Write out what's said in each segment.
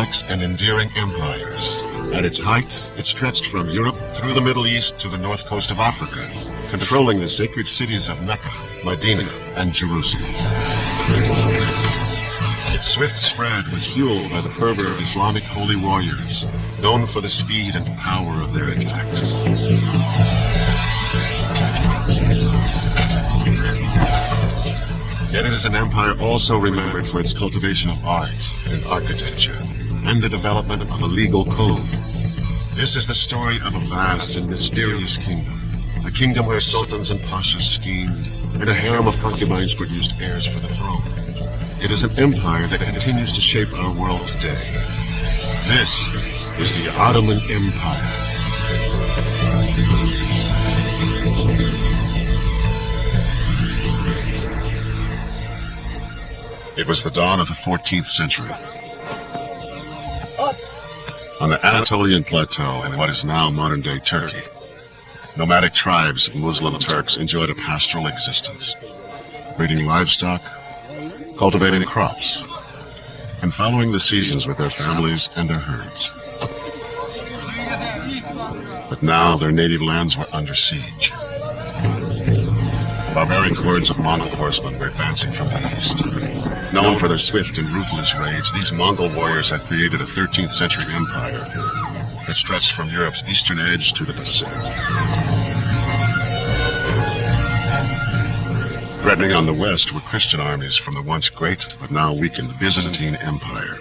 complex and enduring empires. At its height, it stretched from Europe through the Middle East to the north coast of Africa, controlling the sacred cities of Mecca, Medina, and Jerusalem. Its swift spread was fueled by the fervor of Islamic holy warriors, known for the speed and power of their attacks. Yet it is an empire also remembered for its cultivation of art and architecture, and the development of a legal code. This is the story of a vast and mysterious kingdom, a kingdom where sultans and pashas schemed, and a harem of concubines produced heirs for the throne. It is an empire that continues to shape our world today. This is the Ottoman Empire. It was the dawn of the 14th century. On the Anatolian plateau in what is now modern-day Turkey, nomadic tribes of Muslim Turks enjoyed a pastoral existence, breeding livestock, cultivating crops, and following the seasons with their families and their herds. But now their native lands were under siege. Barbaric hordes of Mongol horsemen were advancing from the east. Known for their swift and ruthless raids, these Mongol warriors had created a 13th century empire that stretched from Europe's eastern edge to the Pacific. Threatening on the west were Christian armies from the once great but now weakened Byzantine Empire.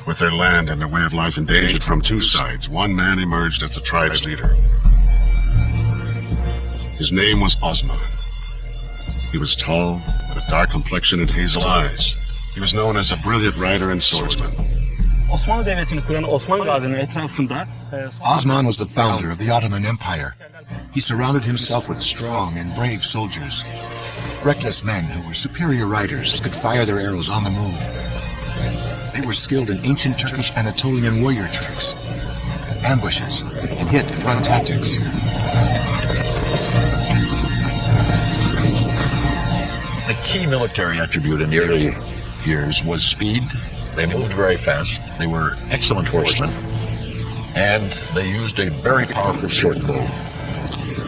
With their land and their way of life endangered from two sides, one man emerged as the tribe's leader. His name was Osman. He was tall, with a dark complexion and hazel eyes. He was known as a brilliant rider and swordsman. Osman was the founder of the Ottoman Empire. He surrounded himself with strong and brave soldiers. Reckless men who were superior riders could fire their arrows on the move. They were skilled in ancient Turkish Anatolian warrior tricks, ambushes, and hit and run tactics. The key military attribute in the early years was speed. They moved very fast. They were excellent horsemen. And they used a very powerful short bow,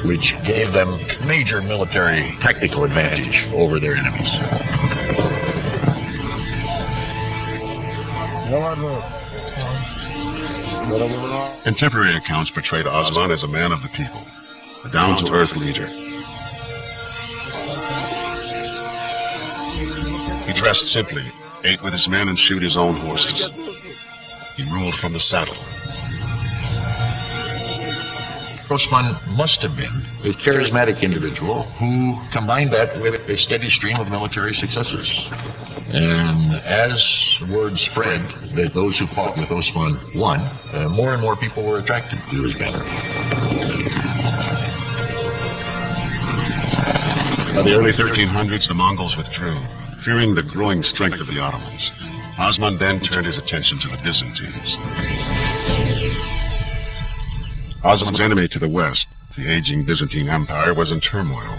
which gave them major military tactical advantage over their enemies. Contemporary accounts portrayed Osman as a man of the people, a down-to-earth leader. He dressed simply, ate with his men, and shoot his own horses. He ruled from the saddle. Osman must have been a charismatic individual who combined that with a steady stream of military successes. And as word spread that those who fought with Osman won, more and more people were attracted to his banner. By the early 1300s, the Mongols withdrew, fearing the growing strength of the Ottomans. Osman then turned his attention to the Byzantines. Osman's enemy to the west, the aging Byzantine Empire, was in turmoil.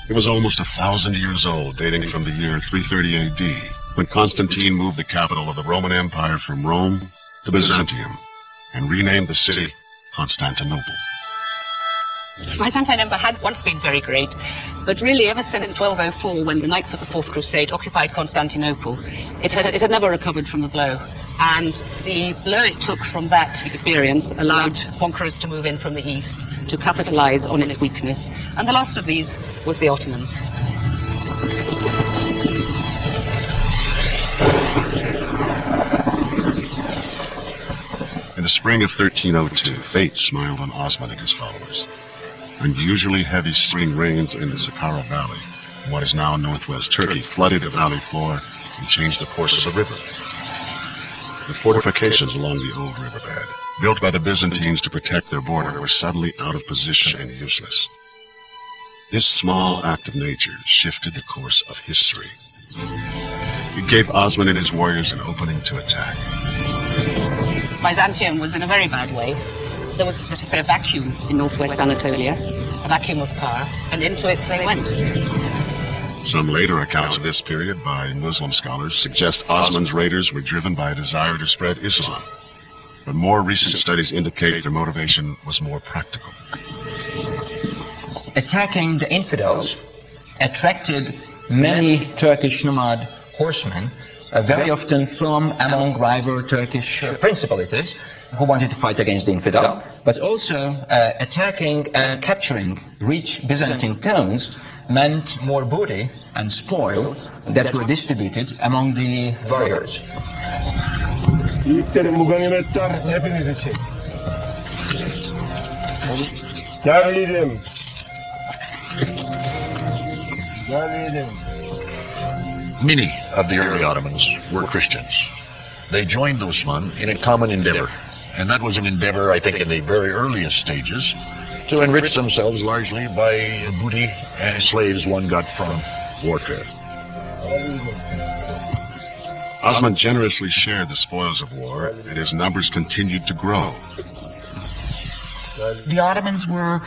It was almost 1,000 years old, dating from the year 330 AD, when Constantine moved the capital of the Roman Empire from Rome to Byzantium and renamed the city Constantinople. The Byzantine Empire had once been very great, but really ever since 1204, when the Knights of the Fourth Crusade occupied Constantinople, it had never recovered from the blow. And the blow it took from that experience allowed conquerors to move in from the east to capitalize on its weakness. And the last of these was the Ottomans. In the spring of 1302, fate smiled on Osman and his followers. Unusually heavy spring rains in the Saqqara Valley, in what is now northwest Turkey, flooded the valley floor and changed the course of the river. The fortifications along the old riverbed, built by the Byzantines to protect their border, were suddenly out of position and useless. This small act of nature shifted the course of history. It gave Osman and his warriors an opening to attack. Byzantium was in a very bad way. There was, let us say, a vacuum in northwest Anatolia, vacuum of power, and into it they went. Some later accounts of this period by Muslim scholars suggest Osman's raiders were driven by a desire to spread Islam. But more recent studies indicate their motivation was more practical. Attacking the infidels attracted many Turkish nomad horsemen, very often from among rival Turkish principalities, who wanted to fight against the infidel, but also attacking and capturing rich Byzantine towns meant more booty and spoil that were distributed among the warriors. Yiğitlerim, bu ganimetler hepiniz için. Gel Many of the early Ottomans were Christians. They joined Osman in a common endeavor, and that was an endeavor, I think, in the very earliest stages, to enrich themselves largely by booty and slaves one got from warfare. Osman generously shared the spoils of war, and his numbers continued to grow. The Ottomans were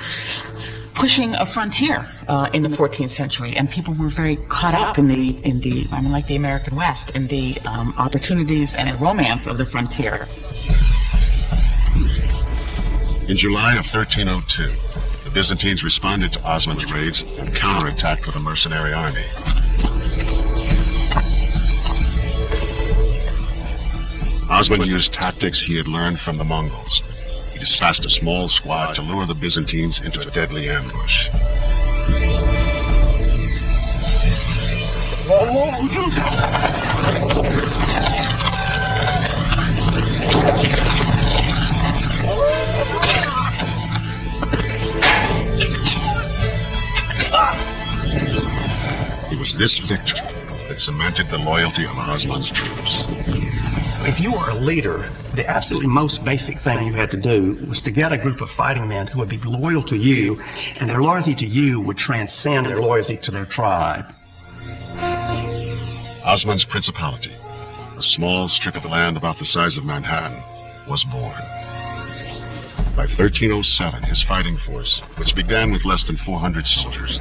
pushing a frontier in the 14th century, and people were very caught up in the I mean, like the American West, in the opportunities and romance of the frontier. In July of 1302, the Byzantines responded to Osman's raids and counterattacked with a mercenary army. Osman used tactics he had learned from the Mongols. He dispatched a small squad to lure the Byzantines into a deadly ambush. It was this victory that cemented the loyalty of Osman's troops. If you were a leader, the absolutely most basic thing you had to do was to get a group of fighting men who would be loyal to you, and their loyalty to you would transcend their loyalty to their tribe. Osman's principality, a small strip of land about the size of Manhattan, was born. By 1307, his fighting force, which began with less than 400 soldiers,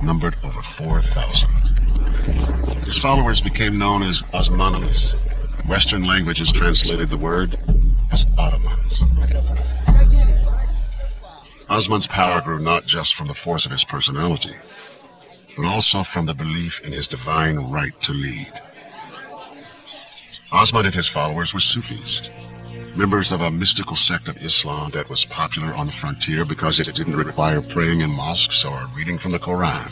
numbered over 4,000. His followers became known as Osmanis. Western languages translated the word as Ottomans. Osman's power grew not just from the force of his personality, but also from the belief in his divine right to lead. Osman and his followers were Sufis, members of a mystical sect of Islam that was popular on the frontier because it didn't require praying in mosques or reading from the Quran.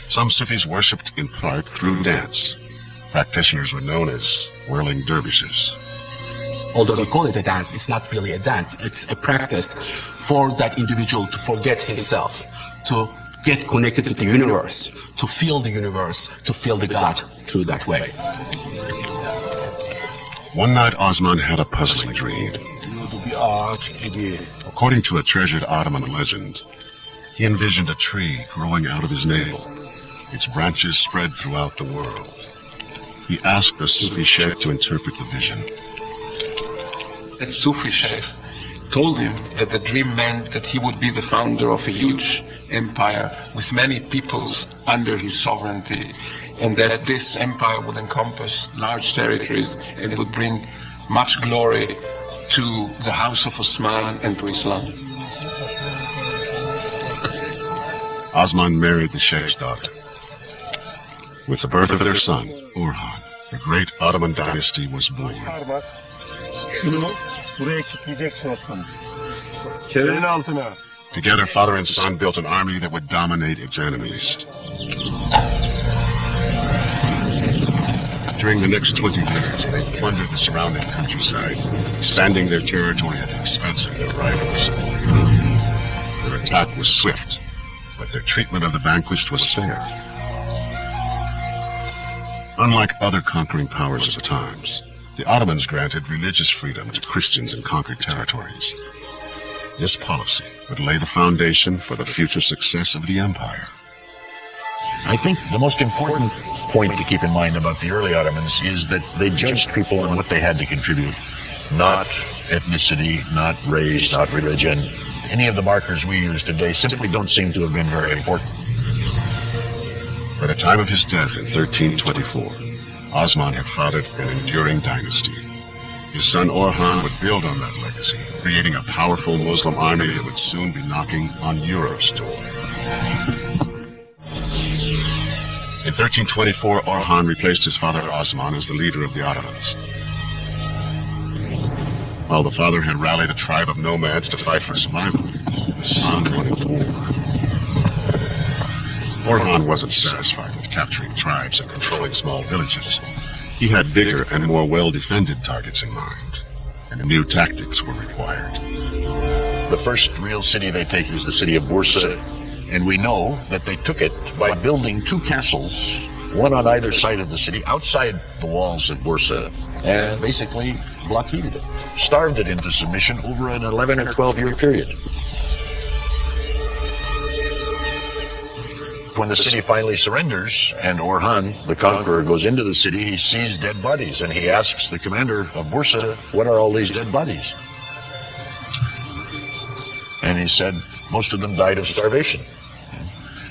Some Sufis worshipped in part through dance. Practitioners were known as whirling dervishes. Although we call it a dance, it's not really a dance. It's a practice for that individual to forget himself, to get connected with the universe, to feel the universe, to feel the God through that way. One night, Osman had a puzzling dream. According to a treasured Ottoman legend, he envisioned a tree growing out of his navel. Its branches spread throughout the world. He asked the Sufi sheikh to interpret the vision. That Sufi sheikh told him that the dream meant that he would be the founder of a huge empire with many peoples under his sovereignty, and that this empire would encompass large territories and would bring much glory to the house of Osman and to Islam. Osman married the sheikh's daughter. With the birth of their son, Orhan, the great Ottoman dynasty was born. Together, father and son built an army that would dominate its enemies. During the next 20 years, they plundered the surrounding countryside, expanding their territory at the expense of their rivals. Their attack was swift, but their treatment of the vanquished was fair. Unlike other conquering powers of the times, the Ottomans granted religious freedom to Christians in conquered territories. This policy would lay the foundation for the future success of the empire. I think the most important point to keep in mind about the early Ottomans is that they judged people on what they had to contribute, not ethnicity, not race, not religion, any of the markers we use today simply don't seem to have been very important. By the time of his death in 1324, Osman had fathered an enduring dynasty. His son Orhan would build on that legacy, creating a powerful Muslim army that would soon be knocking on Europe's door. In 1324, Orhan replaced his father Osman as the leader of the Ottomans. While the father had rallied a tribe of nomads to fight for survival, the son wanted war. Orhan wasn't satisfied with capturing tribes and controlling small villages. He had bigger and more well-defended targets in mind, and new tactics were required. The first real city they take is the city of Bursa, and we know that they took it by building two castles, one on either side of the city, outside the walls of Bursa, and basically blockaded it, starved it into submission over an 11 or 12-year period. When the city finally surrenders, and Orhan, the conqueror, goes into the city, he sees dead bodies, and he asks the commander of Bursa, "What are all these dead bodies?" And he said, "Most of them died of starvation,"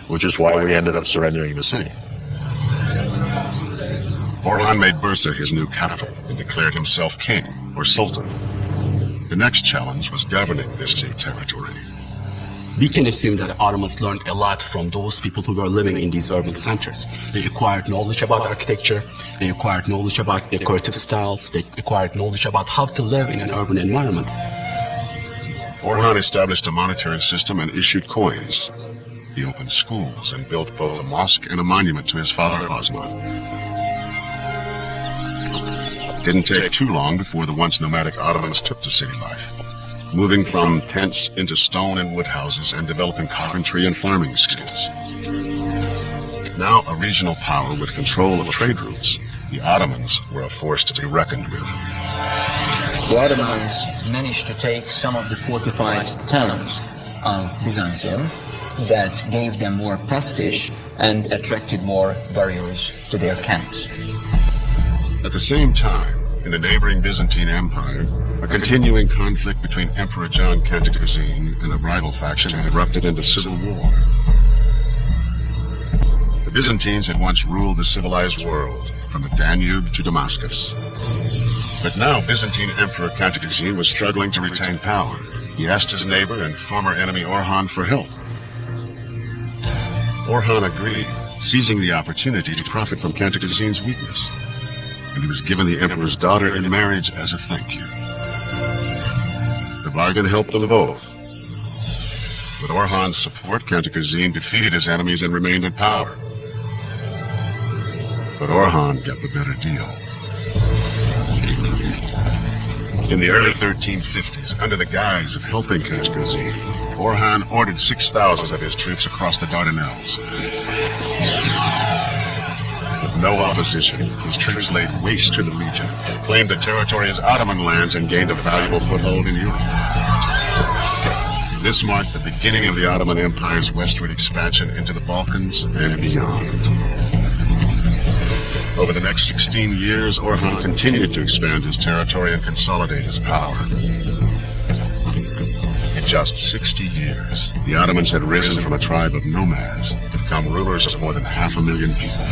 which is why we ended up surrendering the city. Orhan made Bursa his new capital and declared himself king, or sultan. The next challenge was governing this new territory. We can assume that the Ottomans learned a lot from those people who were living in these urban centers. They acquired knowledge about architecture, they acquired knowledge about decorative styles, they acquired knowledge about how to live in an urban environment. Orhan established a monetary system and issued coins. He opened schools and built both a mosque and a monument to his father Osman. It didn't take too long before the once nomadic Ottomans took to city life, moving from tents into stone and wood houses and developing carpentry and farming skills. Now a regional power with control of trade routes, the Ottomans were a force to be reckoned with. The Ottomans managed to take some of the fortified towns of Byzantium that gave them more prestige and attracted more warriors to their camps. At the same time, in the neighboring Byzantine Empire, a continuing conflict between Emperor John Cantacuzene and a rival faction had erupted into civil war. The Byzantines had once ruled the civilized world, from the Danube to Damascus. But now Byzantine Emperor Cantacuzene was struggling to retain power. He asked his neighbor and former enemy Orhan for help. Orhan agreed, seizing the opportunity to profit from Cantacuzene's weakness. And he was given the emperor's daughter in marriage as a thank you. The bargain helped them both. With Orhan's support, Cantacuzene defeated his enemies and remained in power. But Orhan got the better deal. In the early 1350s, under the guise of helping Cantacuzene, Orhan ordered 6,000 of his troops across the Dardanelles. With no opposition, his troops laid waste to the region, claimed the territory as Ottoman lands, and gained a valuable foothold in Europe. This marked the beginning of the Ottoman Empire's westward expansion into the Balkans and beyond. Over the next 16 years, Orhan continued to expand his territory and consolidate his power. In just 60 years, the Ottomans had risen from a tribe of nomads to become rulers of more than 500,000 people.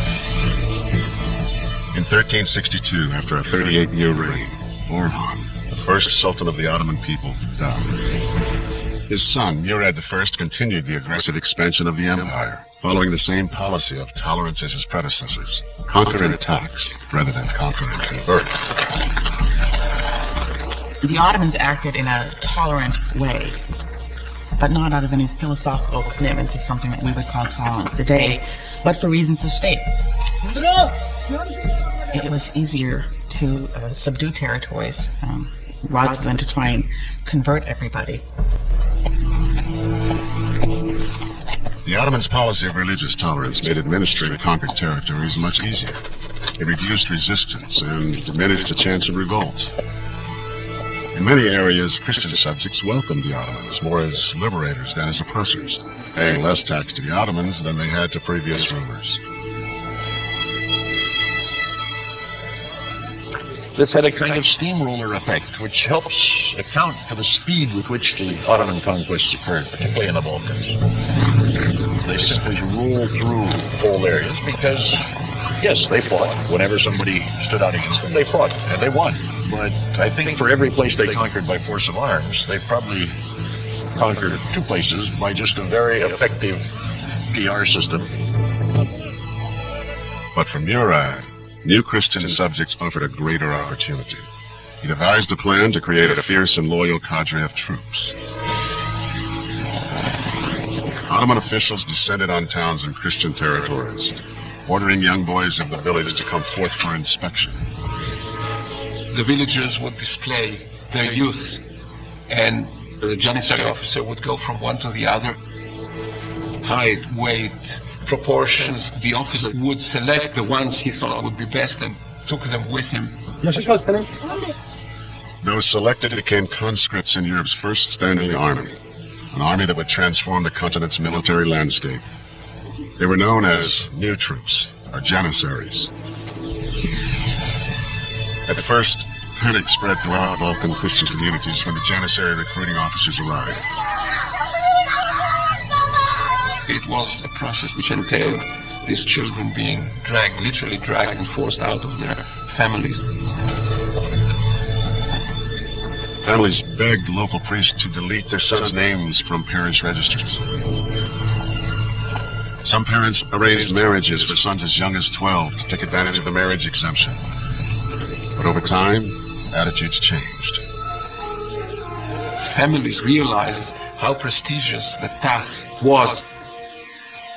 In 1362, after a 38-year reign, Orhan, the first sultan of the Ottoman people, died. His son, Murad I, continued the aggressive expansion of the empire, following the same policy of tolerance as his predecessors. Conquer and tax, rather than conquer and convert. The Ottomans acted in a tolerant way, but not out of any philosophical commitment to something that we would call tolerance today, but for reasons of state. It was easier to subdue territories rather than to try and convert everybody. The Ottomans' policy of religious tolerance made administering conquered territories much easier. It reduced resistance and diminished the chance of revolt. In many areas, Christian subjects welcomed the Ottomans more as liberators than as oppressors, paying less tax to the Ottomans than they had to previous rulers. This had a kind of steamroller effect, which helps account for the speed with which the Ottoman conquests occurred, particularly in the Balkans. They simply ruled through whole areas because, yes, they fought. Whenever somebody stood out against them, they fought, and they won. But I think for every place they conquered by force of arms, they probably conquered 2 places by just a very effective PR system. But for Murad, new Christian subjects offered a greater opportunity. He devised a plan to create a fierce and loyal cadre of troops. Ottoman officials descended on towns and Christian territories, ordering young boys of the village to come forth for inspection. The villagers would display their youth, and the janissary officer would go from one to the other, height, weight, proportions. The officer would select the ones he thought would be best and took them with him. Those selected became conscripts in Europe's first standing army, an army that would transform the continent's military landscape. They were known as new troops, or janissaries. At first, panic spread throughout Balkan Christian communities when the janissary recruiting officers arrived. It was a process which entailed these children being dragged, literally dragged and forced out of their families. Families begged local priests to delete their sons' names from parish registers. Some parents arranged marriages for sons as young as 12 to take advantage of the marriage exemption. But over time, attitudes changed. Families realized how prestigious the path was.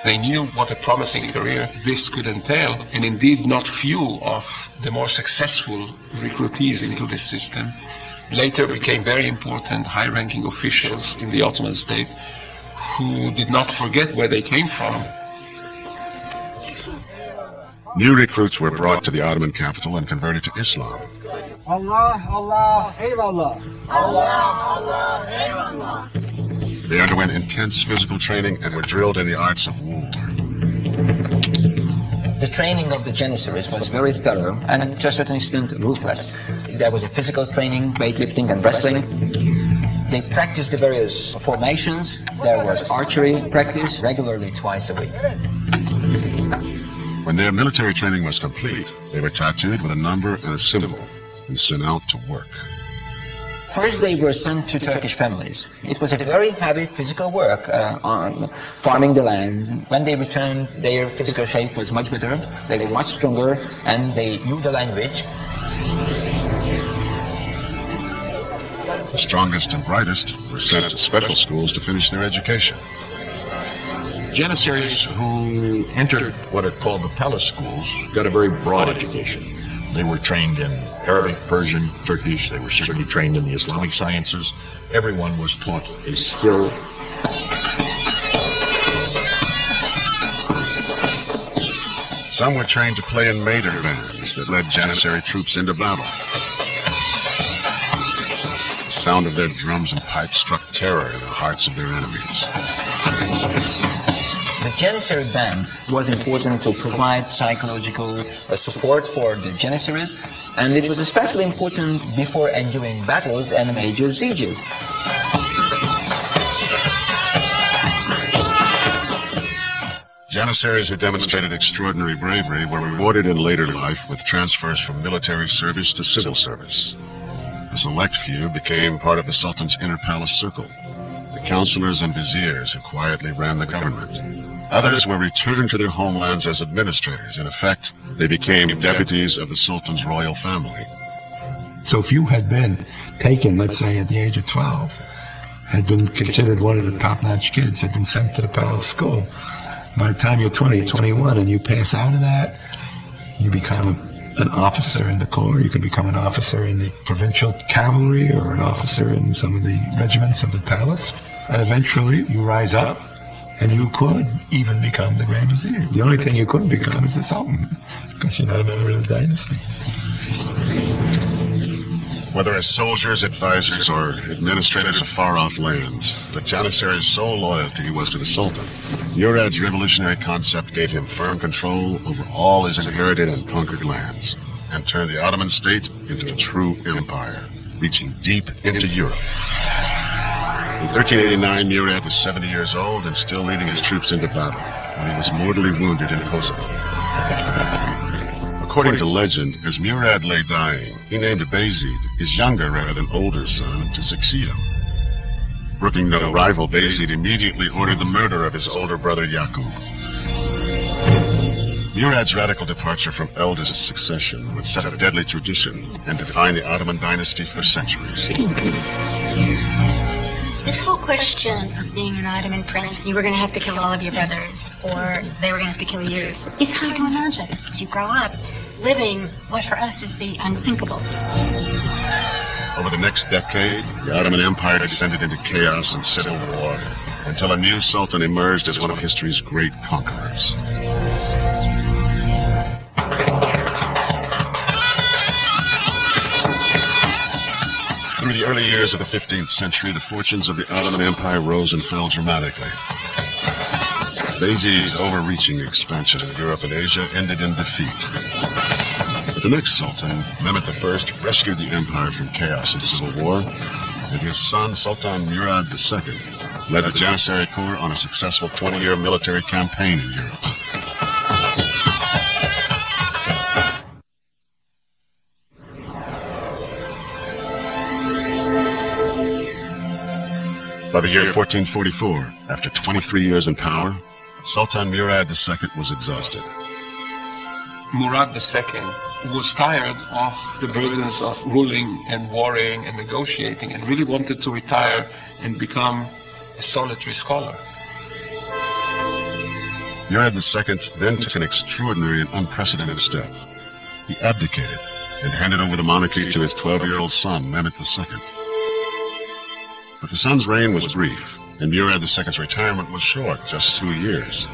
They knew what a promising career this could entail, and indeed not few of the more successful recruitees into this system later became very important high-ranking officials in the Ottoman state who did not forget where they came from. New recruits were brought to the Ottoman capital and converted to Islam. Allah, Allah, eyvallah. Allah, Allah, eyvallah. They underwent intense physical training and were drilled in the arts of war. The training of the janissaries was very thorough and to a certain extent ruthless. There was a physical training, weightlifting and wrestling. They practiced the various formations. There was archery practice regularly twice a week. When their military training was complete, they were tattooed with a number and a symbol and sent out to work. First, they were sent to Turkish families. It was a very heavy physical work on farming the land. When they returned, their physical shape was much better. They were much stronger, and they knew the language. The strongest and brightest were sent to special schools to finish their education. Janissaries who entered what are called the palace schools got a very broad education. They were trained in Arabic, Persian, Turkish. They were certainly trained in the Islamic sciences. Everyone was taught a skill. Some were trained to play in Mater bands that led janissary troops into battle. The sound of their drums and pipes struck terror in the hearts of their enemies. The janissary band was important to provide psychological support for the janissaries, and it was especially important before enduring battles and major sieges. Janissaries who demonstrated extraordinary bravery were rewarded in later life with transfers from military service to civil service. A select few became part of the Sultan's inner palace circle, the counselors and viziers who quietly ran the government. Others were returned to their homelands as administrators. In effect, they became deputies of the Sultan's royal family. So if you had been taken, let's say, at the age of 12, had been considered one of the top-notch kids, had been sent to the palace school, by the time you're 20, 21, and you pass out of that, you become an officer in the corps. You can become an officer in the provincial cavalry or an officer in some of the regiments of the palace. And eventually you rise up, and you could even become the Grand Vizier. The only thing you couldn't become is the Sultan, because you're not a member of the dynasty. Whether as soldiers, advisors, or administrators of far-off lands, the janissary's sole loyalty was to the Sultan. Murad's revolutionary concept gave him firm control over all his inherited and conquered lands. and turned the Ottoman state into a true empire, reaching deep into Europe. In 1389, Murad was 70 years old and still leading his troops into battle when he was mortally wounded in Kosovo. According to legend, as Murad lay dying, he named Bayezid, his younger rather than older son, to succeed him. Brooking no rival, Bayezid immediately ordered the murder of his older brother Yaqub. Murad's radical departure from eldest succession would set a deadly tradition and define the Ottoman dynasty for centuries. This whole question of being an Ottoman prince, you were going to have to kill all of your brothers, or they were going to have to kill you. It's hard to imagine as you grow up, living what for us is the unthinkable. Over the next decade, the Ottoman Empire descended into chaos and civil war until a new sultan emerged as one of history's great conquerors. Through the early years of the 15th century, the fortunes of the Ottoman Empire rose and fell dramatically. Bayezid's overreaching expansion in Europe and Asia ended in defeat. But the next sultan, Mehmet I, rescued the empire from chaos and civil war, and his son, Sultan Murad II, led the Janissary Corps on a successful 20-year military campaign in Europe. By the year 1444, after 23 years in power, Sultan Murad II was exhausted. Murad II was tired of the burdens of ruling and warring and negotiating and really wanted to retire and become a solitary scholar. Murad II then took an extraordinary and unprecedented step. He abdicated and handed over the monarchy to his 12-year-old son, Mehmet II. But the son's reign was brief, and Murad II's retirement was short, just 2 years.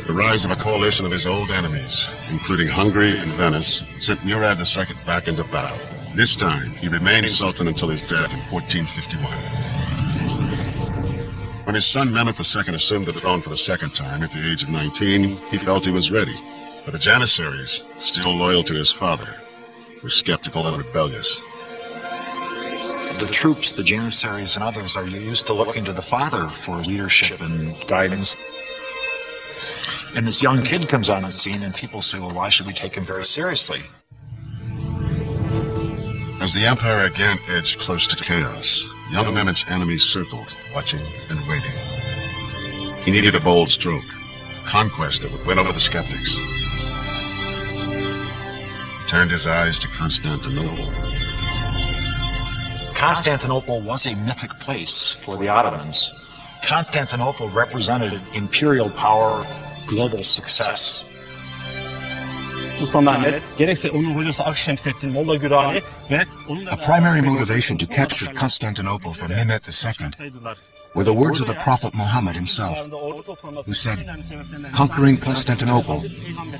The rise of a coalition of his old enemies, including Hungary and Venice, sent Murad II back into battle. This time, he remained sultan until his death in 1451. When his son Mehmet II assumed the throne for the second time at the age of 19, he felt he was ready. But the Janissaries, still loyal to his father, were skeptical and rebellious. The troops, the Janissaries and others, are used to looking to the father for leadership and guidance. And this young kid comes on the scene and people say, well, why should we take him very seriously? As the empire again edged close to chaos, young Mehmet's enemies circled, watching and waiting. He needed a bold stroke, a conquest that would win over the skeptics. He turned his eyes to Constantinople. Constantinople was a mythic place for the Ottomans. Constantinople represented imperial power, global success. A primary motivation to capture Constantinople for Mehmet II were the words of the Prophet Muhammad himself, who said, "Conquering Constantinople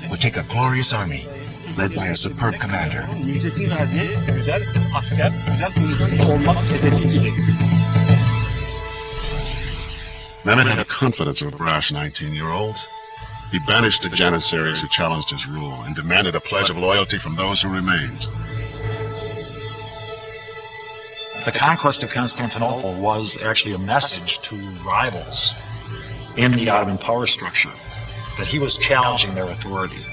would take a glorious army led by a superb commander." Mehmet had the confidence of a brash 19-year-old. He banished the Janissaries who challenged his rule and demanded a pledge of loyalty from those who remained. The conquest of Constantinople was actually a message to rivals in the Ottoman power structure that he was challenging their authority.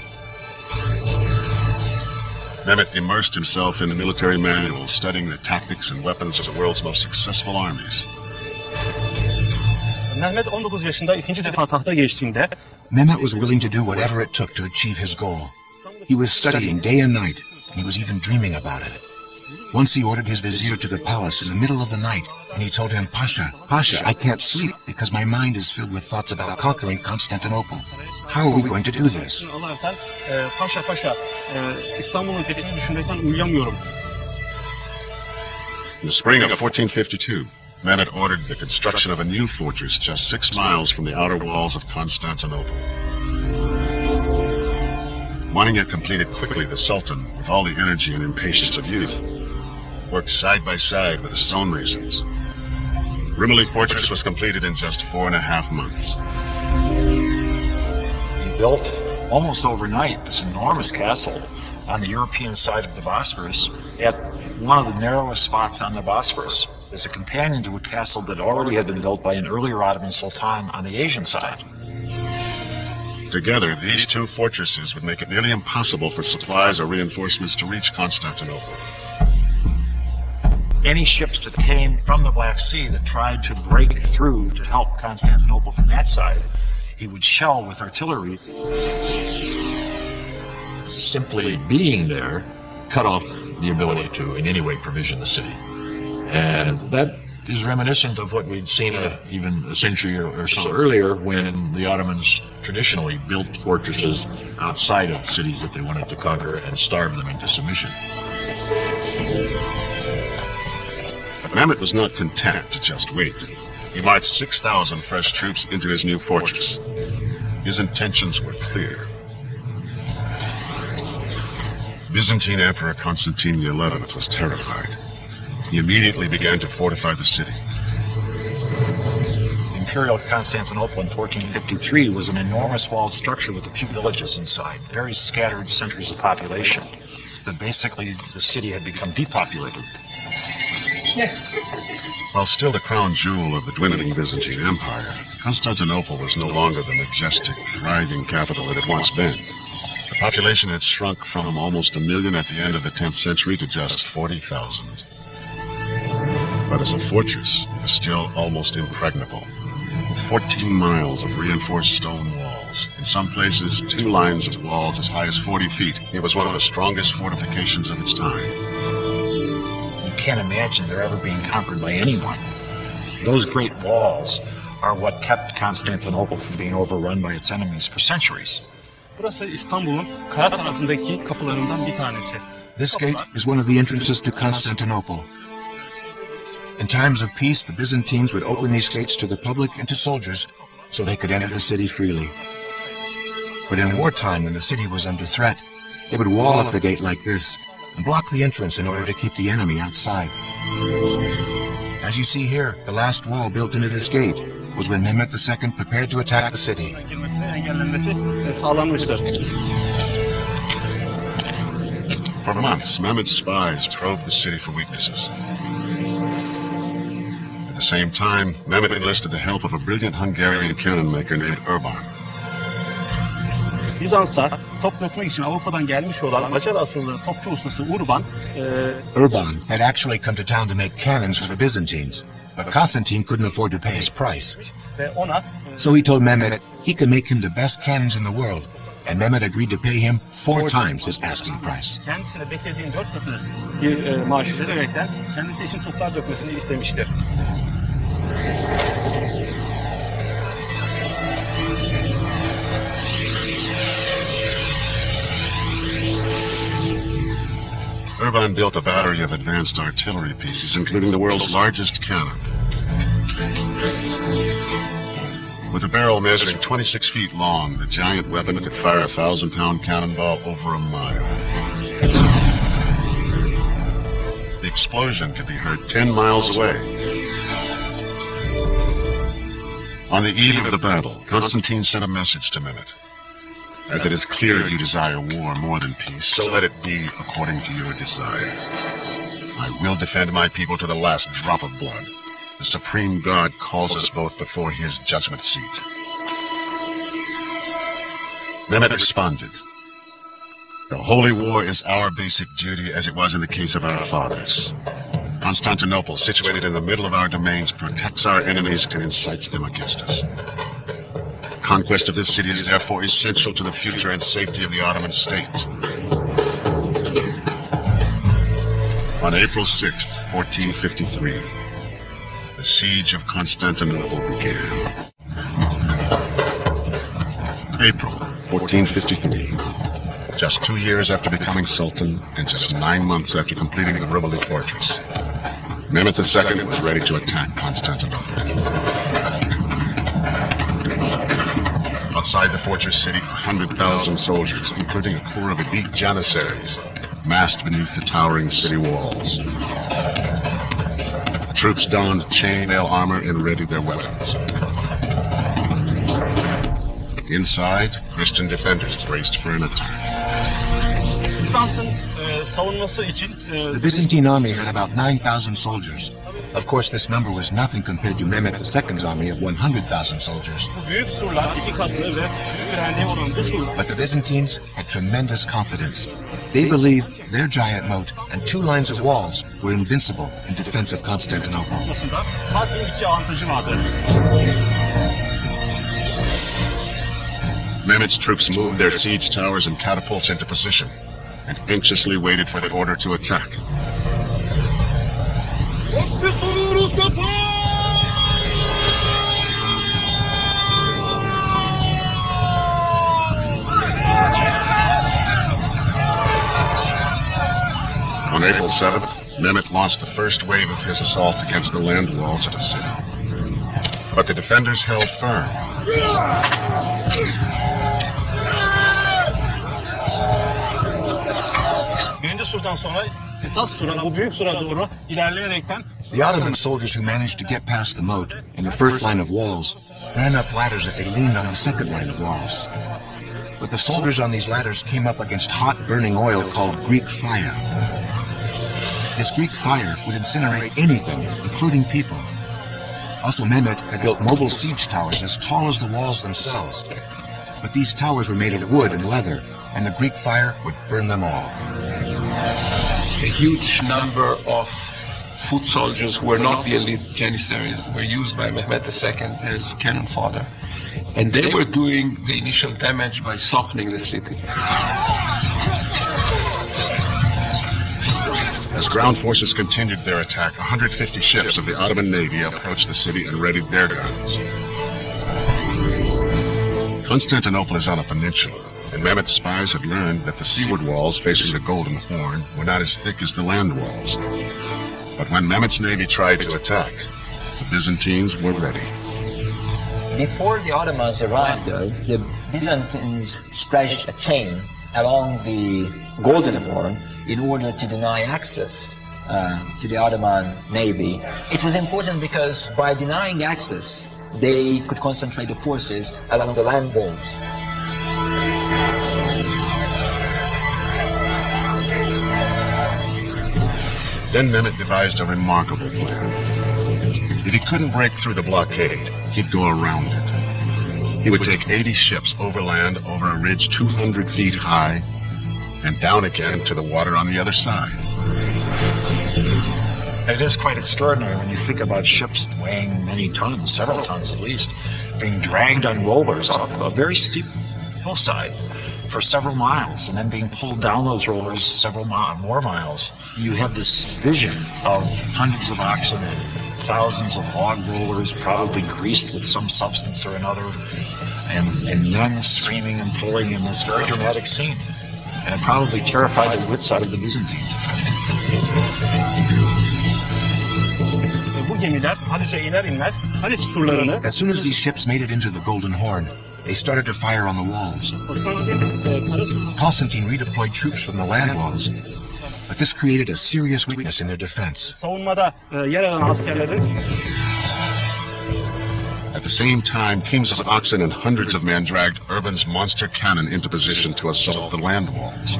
Mehmet immersed himself in the military manuals, studying the tactics and weapons of the world's most successful armies. Mehmet was willing to do whatever it took to achieve his goal. He was studying day and night, and he was even dreaming about it. Once he ordered his vizier to the palace in the middle of the night, and he told him, Pasha, I can't sleep because my mind is filled with thoughts about conquering Constantinople. How are we going to do this? In the spring of 1452, Mehmet ordered the construction of a new fortress just 6 miles from the outer walls of Constantinople. Wanting it completed quickly, the Sultan, with all the energy and impatience of youth, worked side by side with the stonemasons. Rimini Fortress was completed in just 4.5 months. He built, almost overnight, this enormous castle on the European side of the Bosphorus, at one of the narrowest spots on the Bosphorus, as a companion to a castle that already had been built by an earlier Ottoman sultan on the Asian side. Together, these two fortresses would make it nearly impossible for supplies or reinforcements to reach Constantinople. Any ships that came from the Black Sea that tried to break through to help Constantinople from that side, he would shell with artillery. Simply being there cut off the ability to in any way provision the city. And that is reminiscent of what we'd seen even a century or so earlier, when the Ottomans traditionally built fortresses outside of cities that they wanted to conquer and starve them into submission. But Mehmet was not content to just wait. He marched 6,000 fresh troops into his new fortress. His intentions were clear. Byzantine Emperor Constantine XI was terrified. He immediately began to fortify the city. Imperial Constantinople in 1453 was an enormous walled structure with a few villages inside, very scattered centers of population. But basically, the city had become depopulated. While still the crown jewel of the dwindling Byzantine Empire, Constantinople was no longer the majestic, thriving capital it had once been. The population had shrunk from almost 1 million at the end of the 10th century to just 40,000. But as a fortress, it was still almost impregnable, with 14 miles of reinforced stone walls. In some places, 2 lines of walls as high as 40 feet. It was one of the strongest fortifications of its time. You can't imagine there ever being conquered by anyone. Those great walls are what kept Constantinople from being overrun by its enemies for centuries. Burası İstanbul'un kara tarafındaki kapılarından bir tanesi. This gate is one of the entrances to Constantinople. In times of peace, the Byzantines would open these gates to the public and to soldiers so they could enter the city freely. But in wartime, when the city was under threat, they would wall up the gate like this and block the entrance in order to keep the enemy outside. As you see here, the last wall built into this gate was when Mehmet II prepared to attack the city. For months, Mehmet's spies probed the city for weaknesses. At the same time, Mehmet enlisted the help of a brilliant Hungarian cannon maker named Urban. Bizanslar top dökmek için Avrupa'dan gelmiş olan Macar asıllı topçu ustası Urban had actually come to town to make cannons for the Byzantines, but Constantine couldn't afford to pay his price. So he told Mehmet he could make him the best cannons in the world, and Mehmet agreed to pay him 4 times his asking price. Kendisine beklediğin 4 katı bir maaş vererekten kendisi için toplar dökmesini istemiştir. Urban built a battery of advanced artillery pieces, including the world's largest cannon. With a barrel measuring 26 feet long, the giant weapon could fire a 1,000-pound cannonball over a mile. The explosion could be heard 10 miles away. On the eve of the battle, Constantine sent a message to Mehmet. As it is clear you desire war more than peace, so let it be according to your desire. I will defend my people to the last drop of blood. The Supreme God calls us both before his judgment seat. Mehmet responded. The holy war is our basic duty as it was in the case of our fathers. Constantinople, situated in the middle of our domains, protects our enemies and incites them against us. Conquest of this city is therefore essential to the future and safety of the Ottoman state. On April 6th, 1453, the siege of Constantinople began. April 1453, just 2 years after becoming Sultan and just 9 months after completing the Rivoli fortress, Mehmet II was ready to attack Constantinople. Outside the fortress city, 100,000 soldiers, including a corps of elite janissaries, massed beneath the towering city walls. The troops donned chainmail armor and readied their weapons. Inside, Christian defenders braced for an attack. The Byzantine army had about 9,000 soldiers. Of course, this number was nothing compared to Mehmet II's army of 100,000 soldiers. But the Byzantines had tremendous confidence. They believed their giant moat and 2 lines of walls were invincible in defense of Constantinople. Mehmet's troops moved their siege towers and catapults into position and anxiously waited for the order to attack. On April 7th, Mehmet launched the first wave of his assault against the land walls of the city. But the defenders held firm. The Ottoman soldiers who managed to get past the moat in the first line of walls ran up ladders that they leaned on the second line of walls. But the soldiers on these ladders came up against hot burning oil called Greek fire. This Greek fire would incinerate anything, including people. Also, Mehmet had built mobile siege towers as tall as the walls themselves. But these towers were made of wood and leather, and the Greek fire would burn them all. A huge number of foot soldiers who were not the elite Janissaries were used by Mehmet II as cannon fodder. And they were doing the initial damage by softening the city. As ground forces continued their attack, 150 ships of the Ottoman Navy approached the city and readied their guns. Constantinople is on a peninsula, and Mehmet's spies had learned that the seaward walls facing the Golden Horn were not as thick as the land walls. But when Mehmet's navy tried to attack, the Byzantines were ready. Before the Ottomans arrived, though, the Byzantines stretched a chain along the Golden Horn in order to deny access to the Ottoman navy. It was important because by denying access, they could concentrate the forces along the land walls. Then Mehmet devised a remarkable plan. If he couldn't break through the blockade, he'd go around it. He would take 80 ships overland over a ridge 200 feet high and down again to the water on the other side. It is quite extraordinary when you think about ships weighing many tons, several tons at least, being dragged on rollers up a very steep hillside for several miles and then being pulled down those rollers several more miles. You have this vision of hundreds of oxen and thousands of log rollers, probably greased with some substance or another, and men screaming and pulling in this very dramatic scene. And it probably terrified the wits out of the Byzantines. As soon as these ships made it into the Golden Horn, they started to fire on the walls. Constantine redeployed troops from the land walls, but this created a serious weakness in their defense. At the same time, teams of oxen and hundreds of men dragged Urban's monster cannon into position to assault the land walls.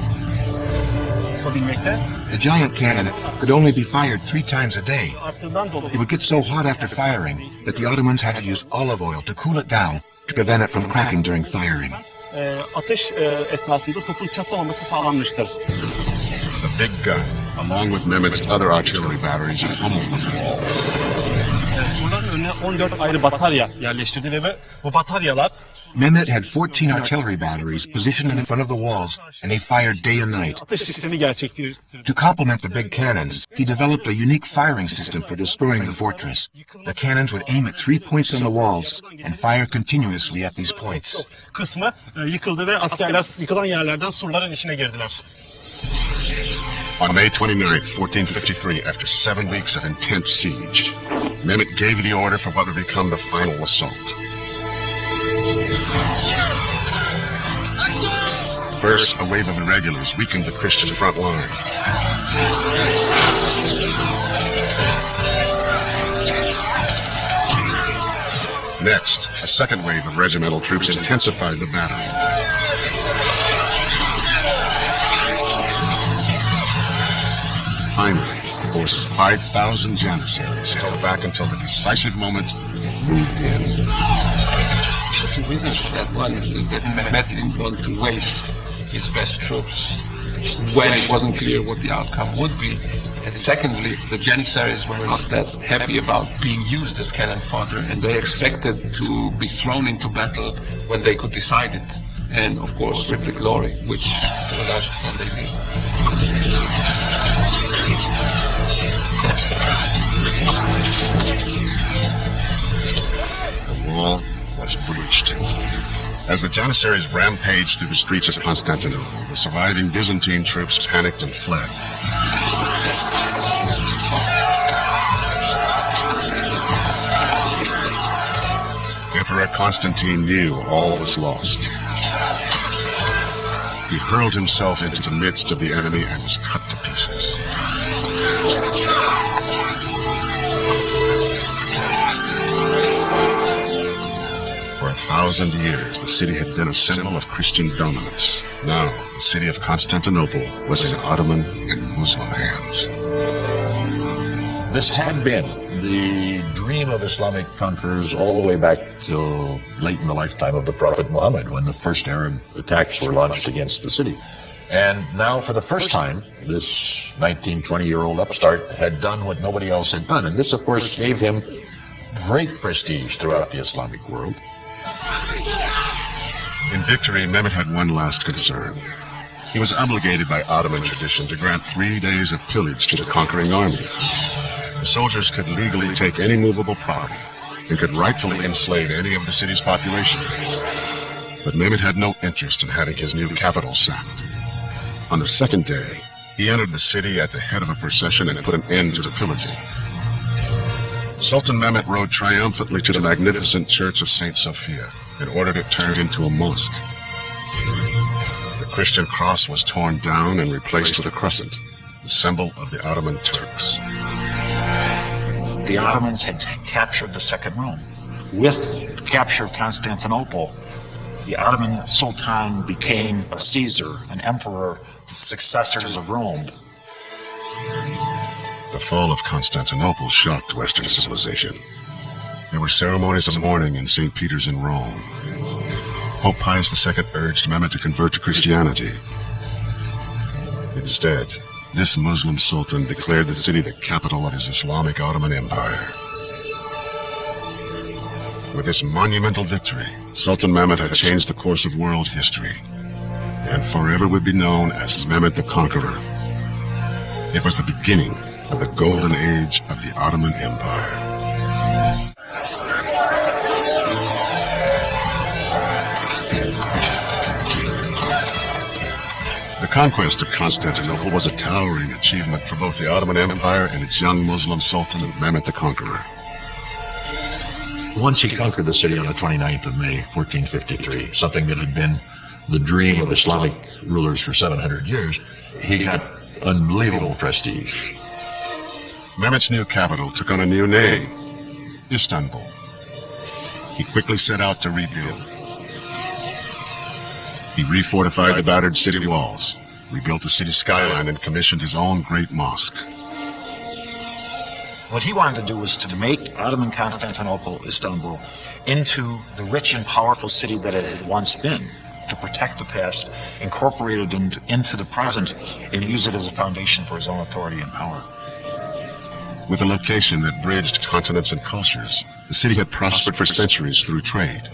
The giant cannon could only be fired 3 times a day. It would get so hot after firing that the Ottomans had to use olive oil to cool it down to prevent it from cracking during firing. The big gun, along with Mehmet's other artillery batteries, pummeled the walls. Mehmet had 14 artillery batteries positioned in front of the walls, and they fired day and night. To complement the big cannons, he developed a unique firing system for destroying the fortress. The cannons would aim at 3 points on the walls and fire continuously at these points. On May 29, 1453, after 7 weeks of intense siege, Mehmet gave the order for what would become the final assault. First, a wave of irregulars weakened the Christian front line. Next, a second wave of regimental troops intensified the battle. Finally, the forces of 5,000 Janissaries held back until the decisive moment moved in. The two reasons for that: one is that Mehmet didn't want to waste his best troops when it wasn't clear what the outcome would be. And secondly, the Janissaries were not that happy about being used as cannon fodder, and they expected to be thrown into battle when they could decide it. And of course, reap the glory, which to a large extent they did. The wall was breached. As the Janissaries rampaged through the streets of Constantinople, the surviving Byzantine troops panicked and fled. Emperor Constantine knew all was lost. He hurled himself into the midst of the enemy and was cut to pieces. For 1,000 years, the city had been a symbol of Christian dominance. Now, the city of Constantinople was in Ottoman and Muslim hands. This had been the dream of Islamic conquerors all the way back till late in the lifetime of the Prophet Muhammad, when the first Arab attacks were launched against the city. And now, for the first time, this 19, 20-year-old upstart had done what nobody else had done. And this, of course, gave him great prestige throughout the Islamic world. In victory, Mehmet had one last concern. He was obligated by Ottoman tradition to grant 3 days of pillage to the conquering army. The soldiers could legally take any movable property and could rightfully enslave any of the city's population. But Mehmet had no interest in having his new capital sacked. On the second day, he entered the city at the head of a procession and put an end to the pillaging. Sultan Mehmet rode triumphantly to the magnificent church of St. Sophia and ordered it turned into a mosque. The Christian cross was torn down and replaced with a crescent, the symbol of the Ottoman Turks. The Ottomans had captured the Second Rome. With the capture of Constantinople, the Ottoman Sultan became a Caesar, an emperor, the successors of Rome. The fall of Constantinople shocked Western civilization. There were ceremonies of mourning in St. Peter's in Rome. Pope Pius II urged Mehmet to convert to Christianity. Instead, this Muslim sultan declared the city the capital of his Islamic Ottoman Empire. With this monumental victory, Sultan Mehmet had changed the course of world history, and forever would be known as Mehmet the Conqueror. It was the beginning of the golden age of the Ottoman Empire. The conquest of Constantinople was a towering achievement for both the Ottoman Empire and its young Muslim Sultan, Mehmet the Conqueror. Once he conquered the city on the 29th of May, 1453, something that had been the dream of Islamic rulers for 700 years, he got unbelievable prestige. Mehmet's new capital took on a new name, Istanbul. He quickly set out to rebuild. He refortified the battered city walls, rebuilt the city skyline, and commissioned his own great mosque. What he wanted to do was to make Ottoman Constantinople, Istanbul, into the rich and powerful city that it had once been, to protect the past, incorporate it into the present, and use it as a foundation for his own authority and power. With a location that bridged continents and cultures, the city had prospered for centuries through trade.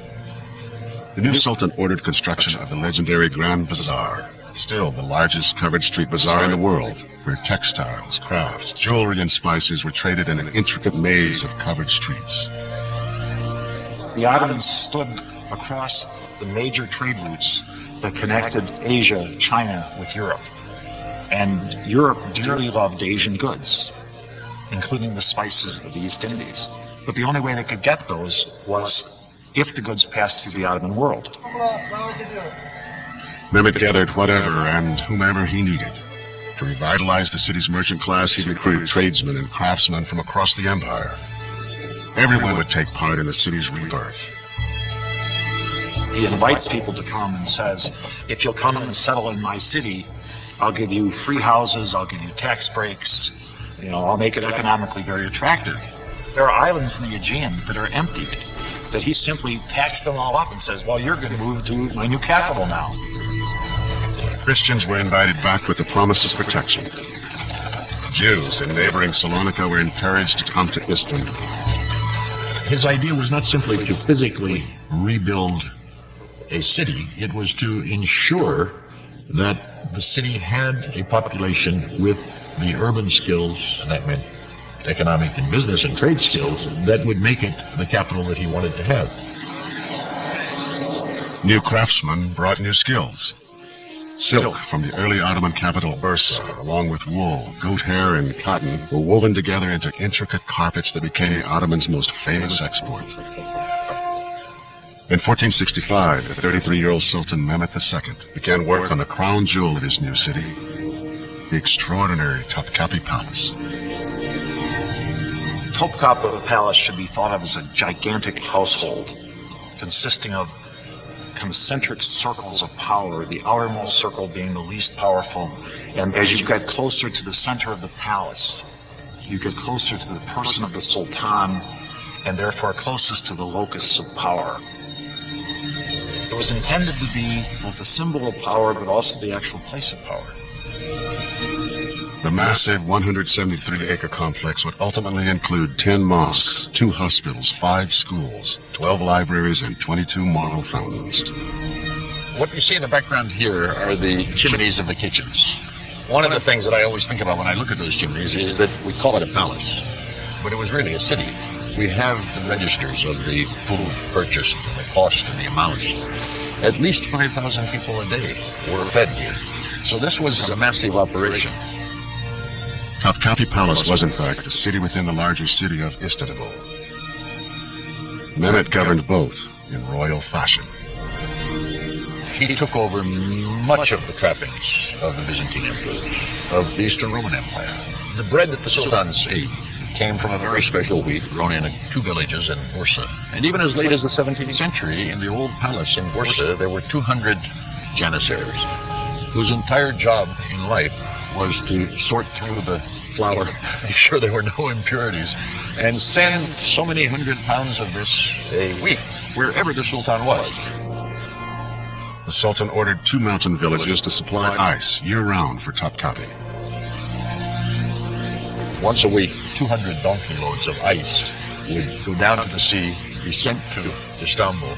The new Sultan ordered construction of the legendary Grand Bazaar, still the largest covered street bazaar in the world, where textiles, crafts, jewelry, and spices were traded in an intricate maze of covered streets. The Ottomans stood across the major trade routes that connected Asia, China with Europe. And Europe dearly loved Asian goods, including the spices of the East Indies. But the only way they could get those was if the goods passed through the Ottoman world. Mehmet gathered whatever and whomever he needed. To revitalize the city's merchant class, he recruited tradesmen and craftsmen from across the empire. Everyone would take part in the city's rebirth. He invites people to come and says, if you'll come and settle in my city, I'll give you free houses, I'll give you tax breaks, I'll make it economically very attractive. There are islands in the Aegean that are empty, that he simply packs them all up and says, well, you're going to move to my new capital now. Christians were invited back with the promise of protection. Jews in neighboring Salonika were encouraged to come to Istanbul. His idea was not simply to physically rebuild a city, it was to ensure that the city had a population with the urban skills, and that meant economic and business and trade skills, that would make it the capital that he wanted to have. New craftsmen brought new skills. Silk from the early Ottoman capital Bursa, along with wool, goat hair, and cotton, were woven together into intricate carpets that became the Ottomans' most famous export. In 1465, the 33-year-old Sultan Mehmet II began work on the crown jewel of his new city, the extraordinary Topkapi Palace. Topkapi Palace should be thought of as a gigantic household consisting of concentric circles of power, the outermost circle being the least powerful. And as you get closer to the center of the palace, you get closer to the person of the Sultan, and therefore closest to the locus of power. It was intended to be both a symbol of power, but also the actual place of power. The massive 173-acre complex would ultimately include 10 mosques, 2 hospitals, 5 schools, 12 libraries, and 22 marble fountains. What you see in the background here are the chimneys of the kitchens. One of the things that I always think about when I look at those chimneys is that we call it a palace, but it was really a city. We have the registers of the food purchased, the cost and the amounts. At least 5,000 people a day were fed here. So this was a massive operation. Topkapi Palace was, in fact, a city within the larger city of Istanbul. Mehmet governed both in royal fashion. He took over much of the trappings of the Byzantine Empire, of the Eastern Roman Empire. The bread that the sultans ate came from a very special wheat grown in 2 villages in Bursa. And even as late as the 17th century, in the old palace in Bursa, there were 200 janissaries, whose entire job in life was to sort through the flour, make sure there were no impurities, and send so many 100 pounds of this a week wherever the Sultan was. The Sultan ordered 2 mountain villages to supply ice year-round for Topkapi. Once a week, 200 donkey loads of ice would go down to the sea, be sent to Istanbul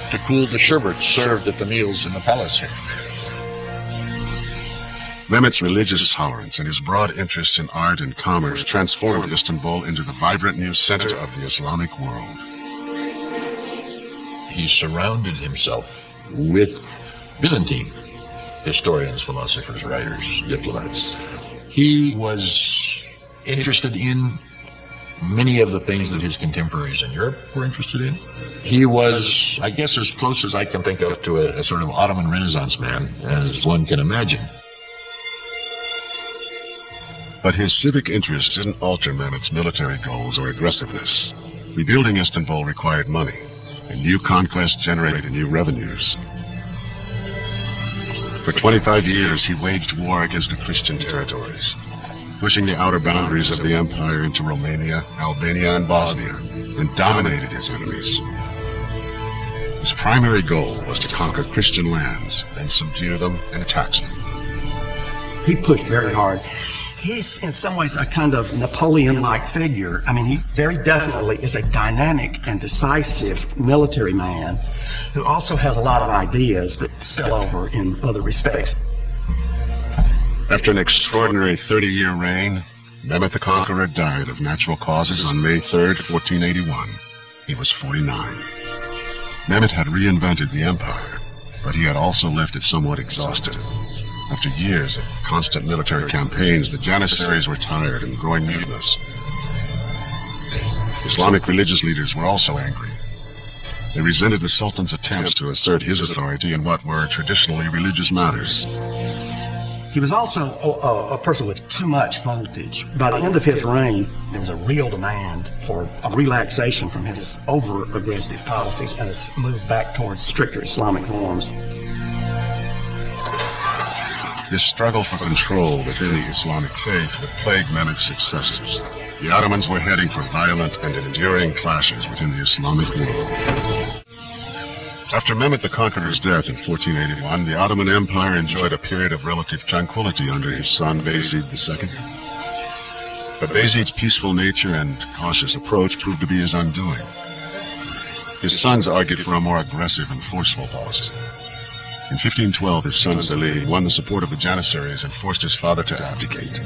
to cool the sherbet served at the meals in the palace here. Mehmet's religious tolerance and his broad interest in art and commerce transformed Istanbul into the vibrant new center of the Islamic world. He surrounded himself with Byzantine historians, philosophers, writers, diplomats. He was interested in many of the things that his contemporaries in Europe were interested in. He was, I guess, as close as I can think of to a sort of Ottoman Renaissance man as one can imagine. But his civic interest didn't alter Mehmet's military goals or aggressiveness. Rebuilding Istanbul required money, and new conquests generated new revenues. For 25 years, he waged war against the Christian territories, pushing the outer boundaries of the empire into Romania, Albania, and Bosnia, and dominated his enemies. His primary goal was to conquer Christian lands, then subdue them and tax them. He pushed very hard. He's, in some ways, a kind of Napoleon-like figure. I mean, he very definitely is a dynamic and decisive military man who also has a lot of ideas that spill over in other respects. After an extraordinary 30-year reign, Mehmet the Conqueror died of natural causes on May 3rd, 1481. He was 49. Mehmet had reinvented the empire, but he had also left it somewhat exhausted. After years of constant military campaigns, the Janissaries were tired and growing mutinous. Islamic religious leaders were also angry. They resented the Sultan's attempts to assert his authority in what were traditionally religious matters. He was also a person with too much voltage. By the end of his reign, there was a real demand for a relaxation from his over-aggressive policies and a move back towards stricter Islamic norms. This struggle for control within the Islamic faith would plague Mehmed's successors. The Ottomans were heading for violent and enduring clashes within the Islamic world. After Mehmed the Conqueror's death in 1481, the Ottoman Empire enjoyed a period of relative tranquility under his son Bayezid II. But Bayezid's peaceful nature and cautious approach proved to be his undoing. His sons argued for a more aggressive and forceful policy. In 1512, his son Selim won the support of the Janissaries and forced his father to abdicate.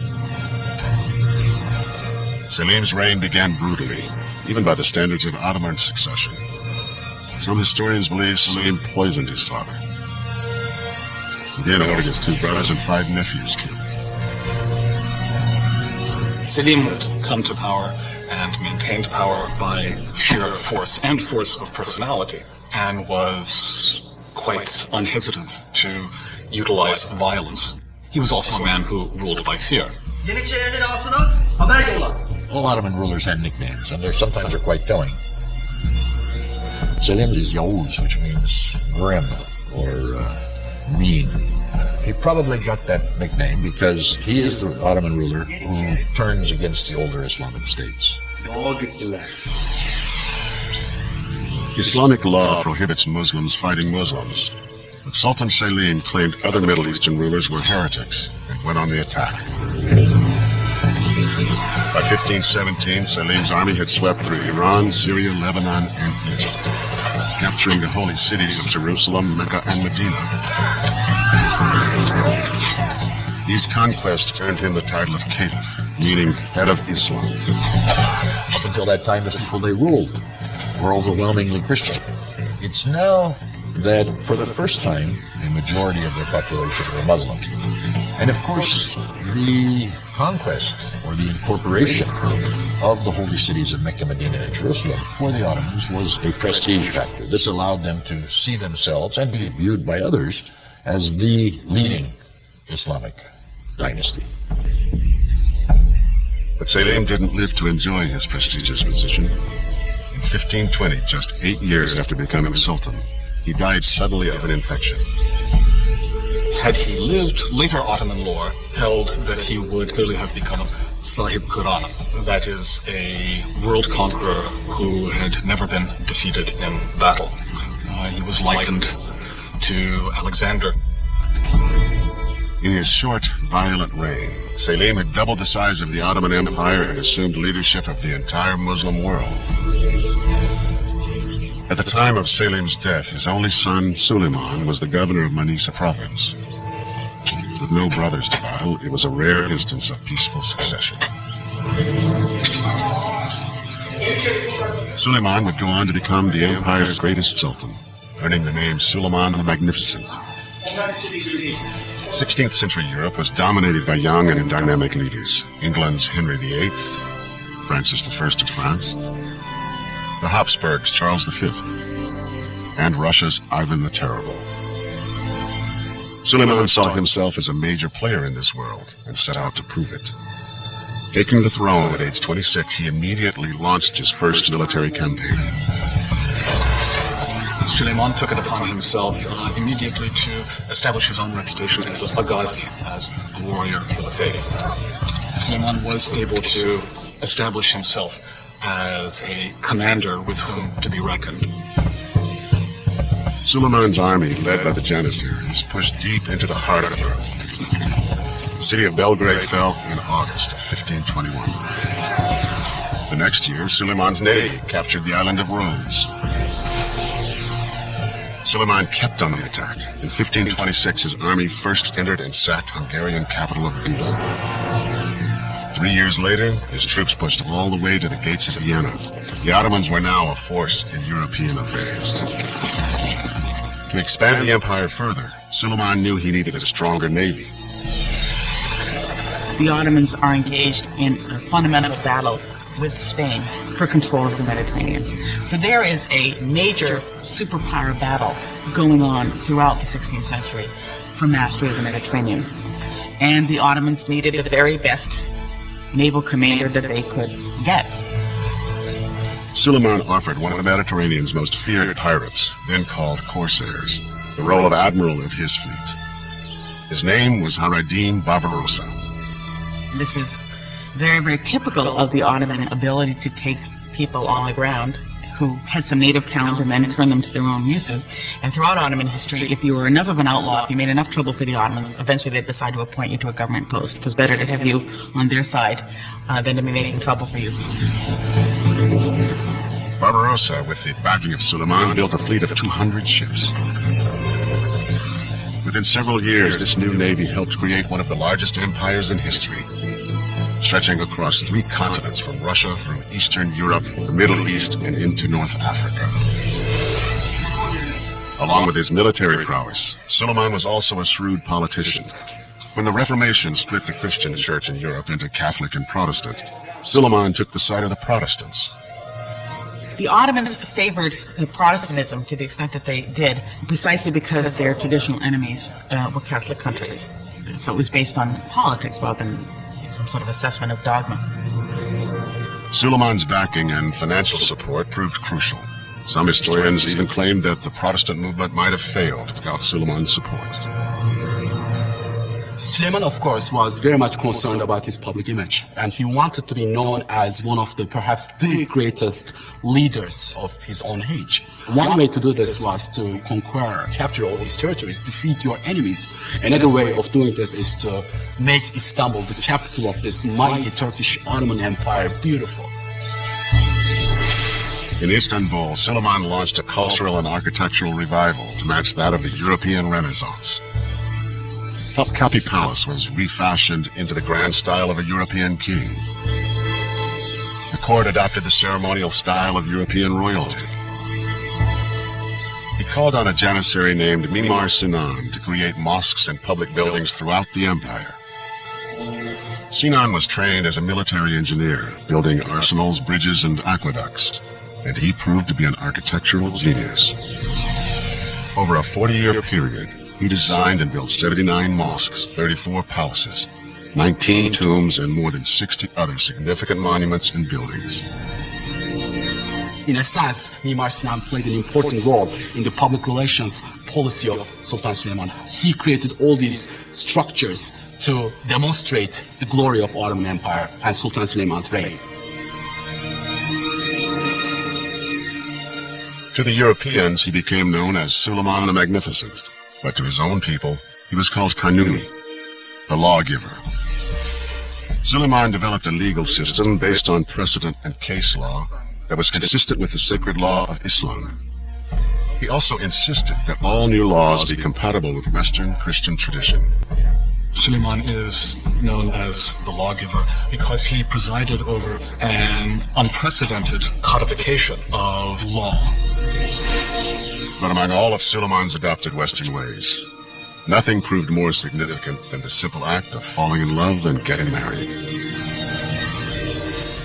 Selim's reign began brutally, even by the standards of Ottoman succession. Some historians believe Selim poisoned his father. He then ordered his 2 brothers and 5 nephews killed. Selim would come to power and maintained power by sheer force and force of personality, and was quite unhesitant to utilize violence. He was also a man who ruled by fear. All Ottoman rulers had nicknames, and sometimes they're quite telling. Selim's is Yavuz, which means grim or mean. He probably got that nickname because he is the Ottoman ruler who turns against the older Islamic states. Islamic law prohibits Muslims fighting Muslims, but Sultan Selim claimed other Middle Eastern rulers were heretics and went on the attack. By 1517, Selim's army had swept through Iran, Syria, Lebanon, and Egypt, capturing the holy cities of Jerusalem, Mecca, and Medina. These conquests earned him the title of Caliph, meaning head of Islam. Up until that time, the people they ruled were overwhelmingly Christian. It's now that, for the first time, a majority of their population were Muslim. And of course, the conquest, or the incorporation of the holy cities of Mecca, Medina, and Jerusalem for the Ottomans was a prestige factor. This allowed them to see themselves and be viewed by others as the leading Islamic dynasty. But Selim didn't live to enjoy his prestigious position. In 1520, just 8 years after becoming Sultan, he died suddenly of an infection. Had he lived, later Ottoman lore held that he would clearly have become Sahib Quran, that is, a world conqueror who had never been defeated in battle. He was likened to Alexander. In his short, violent reign, Selim had doubled the size of the Ottoman Empire and assumed leadership of the entire Muslim world. At the time of Selim's death, his only son, Suleiman, was the governor of Manisa province. With no brothers to battle, it was a rare instance of peaceful succession. Suleiman would go on to become the empire's greatest sultan, earning the name Suleiman the Magnificent. 16th century Europe was dominated by young and dynamic leaders. England's Henry VIII, Francis I of France, the Habsburgs' Charles V, and Russia's Ivan the Terrible. Suleiman saw himself as a major player in this world and set out to prove it. Taking the throne at age 26, he immediately launched his first military campaign. Suleiman took it upon himself immediately to establish his own reputation as a ghazi, as a warrior for the faith. Suleiman was able to establish himself as a commander with whom to be reckoned. Suleiman's army, led by the Janissaries, pushed deep into the heart of Europe. The city of Belgrade fell in August of 1521. The next year, Suleiman's navy captured the island of Rhodes. Suleiman kept on the attack. In 1526, his army first entered and sacked Hungarian capital of Buda. 3 years later, his troops pushed all the way to the gates of Vienna. The Ottomans were now a force in European affairs. To expand the empire further, Suleiman knew he needed a stronger navy. The Ottomans are engaged in a fundamental battle with Spain for control of the Mediterranean. So there is a major superpower battle going on throughout the 16th century for mastery of the Mediterranean. And the Ottomans needed the very best naval commander that they could get. Suleiman offered one of the Mediterranean's most feared pirates, then called corsairs, the role of admiral of his fleet. His name was Haradin Barbarossa. This is very, very typical of the Ottoman ability to take people on the ground who had some native talent and then turn them to their own uses. And throughout Ottoman history, if you were enough of an outlaw, if you made enough trouble for the Ottomans, eventually they'd decide to appoint you to a government post. It was better to have you on their side than to be making trouble for you. Barbarossa, with the backing of Suleiman, built a fleet of 200 ships. Within several years, this new navy helped create one of the largest empires in history, stretching across 3 continents from Russia through Eastern Europe, the Middle East, and into North Africa. Along with his military prowess, Suleiman was also a shrewd politician. When the Reformation split the Christian church in Europe into Catholic and Protestant, Suleiman took the side of the Protestants. The Ottomans favored Protestantism to the extent that they did, precisely because their traditional enemies were Catholic countries. So it was based on politics rather than some sort of assessment of dogma. Suleiman's backing and financial support proved crucial. Some historians even claimed that the Protestant movement might have failed without Suleiman's support. Suleiman, of course, was very much concerned about his public image, and he wanted to be known as one of the, perhaps the greatest leaders of his own age. One way to do this was to conquer, capture all these territories, defeat your enemies. Another way of doing this is to make Istanbul, the capital of this mighty Turkish Ottoman Empire, beautiful. In Istanbul, Suleiman launched a cultural and architectural revival to match that of the European Renaissance. Topkapi Palace was refashioned into the grand style of a European king. The court adopted the ceremonial style of European royalty. He called on a janissary named Mimar Sinan to create mosques and public buildings throughout the empire. Sinan was trained as a military engineer, building arsenals, bridges, and aqueducts, and he proved to be an architectural genius. Over a 40-year period, he designed and built 79 mosques, 34 palaces, 19 tombs, and more than 60 other significant monuments and buildings. In a sense, Mimar Sinan played an important role in the public relations policy of Sultan Süleyman. He created all these structures to demonstrate the glory of Ottoman Empire and Sultan Süleyman's reign. To the Europeans, he became known as Suleiman the Magnificent. But to his own people, he was called Kanuni, the lawgiver. Suleiman developed a legal system based on precedent and case law that was consistent with the sacred law of Islam. He also insisted that all new laws be compatible with Western Christian tradition. Suleiman is known as the lawgiver because he presided over an unprecedented codification of law. But among all of Suleiman's adopted Western ways, nothing proved more significant than the simple act of falling in love and getting married.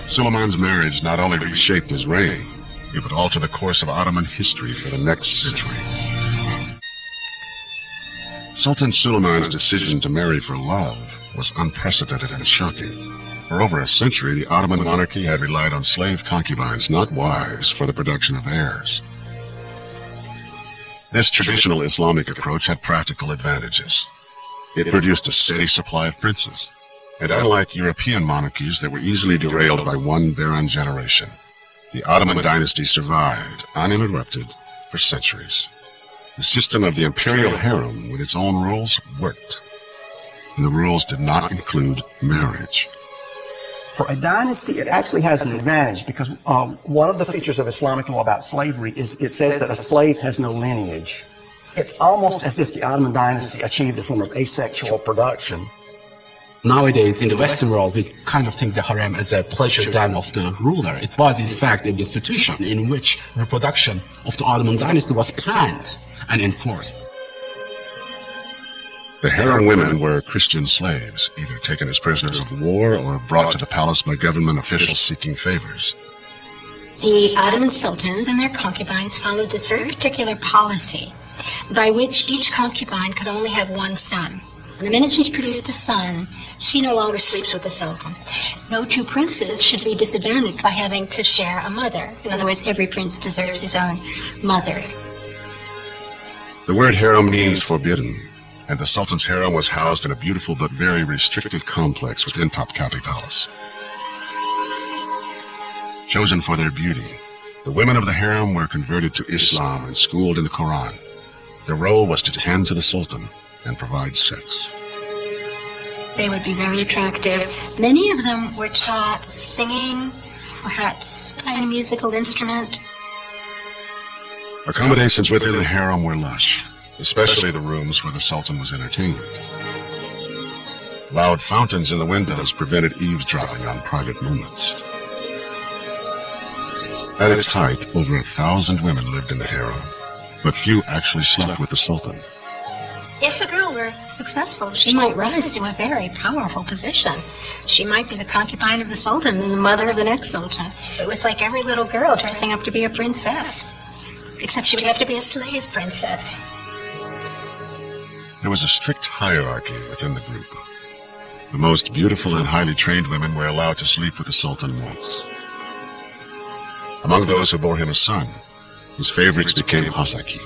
Suleiman's marriage not only reshaped his reign, it would alter the course of Ottoman history for the next century. Sultan Suleiman's decision to marry for love was unprecedented and shocking. For over a century, the Ottoman monarchy had relied on slave concubines, not wives, for the production of heirs. This traditional Islamic approach had practical advantages. It produced a steady supply of princes, and unlike European monarchies that were easily derailed by one barren generation, the Ottoman dynasty survived, uninterrupted, for centuries. The system of the imperial harem, with its own rules, worked, and the rules did not include marriage. For a dynasty, it actually has an advantage because one of the features of Islamic law about slavery is it says that a slave has no lineage. It's almost as if the Ottoman dynasty achieved a form of asexual production. Nowadays, in the Western world, we kind of think the harem as a pleasure den of the ruler. It was, in fact, an institution in which reproduction of the Ottoman dynasty was planned and enforced. The harem women were Christian slaves, either taken as prisoners of war or brought to the palace by government officials seeking favors. The Ottoman sultans and their concubines followed this very particular policy by which each concubine could only have one son. And the minute she's produced a son, she no longer sleeps with the sultan. No two princes should be disadvantaged by having to share a mother. In other words, every prince deserves his own mother. The word harem means forbidden. and the Sultan's harem was housed in a beautiful but very restricted complex within Topkapi Palace. Chosen for their beauty, the women of the harem were converted to Islam and schooled in the Quran. Their role was to tend to the Sultan and provide sex. They would be very attractive. Many of them were taught singing, perhaps playing a musical instrument. Accommodations within the harem were lush, especially the rooms where the Sultan was entertained. Loud fountains in the windows prevented eavesdropping on private moments. At its height, over 1,000 women lived in the harem, but few actually slept with the Sultan. If a girl were successful, she might rise to a very powerful position. She might be the concubine of the Sultan and the mother of the next Sultan. It was like every little girl dressing up to be a princess. Except she would have to be a slave princess. There was a strict hierarchy within the group. The most beautiful and highly trained women were allowed to sleep with the Sultan once. Among those who bore him a son, his favorites became Hasaki.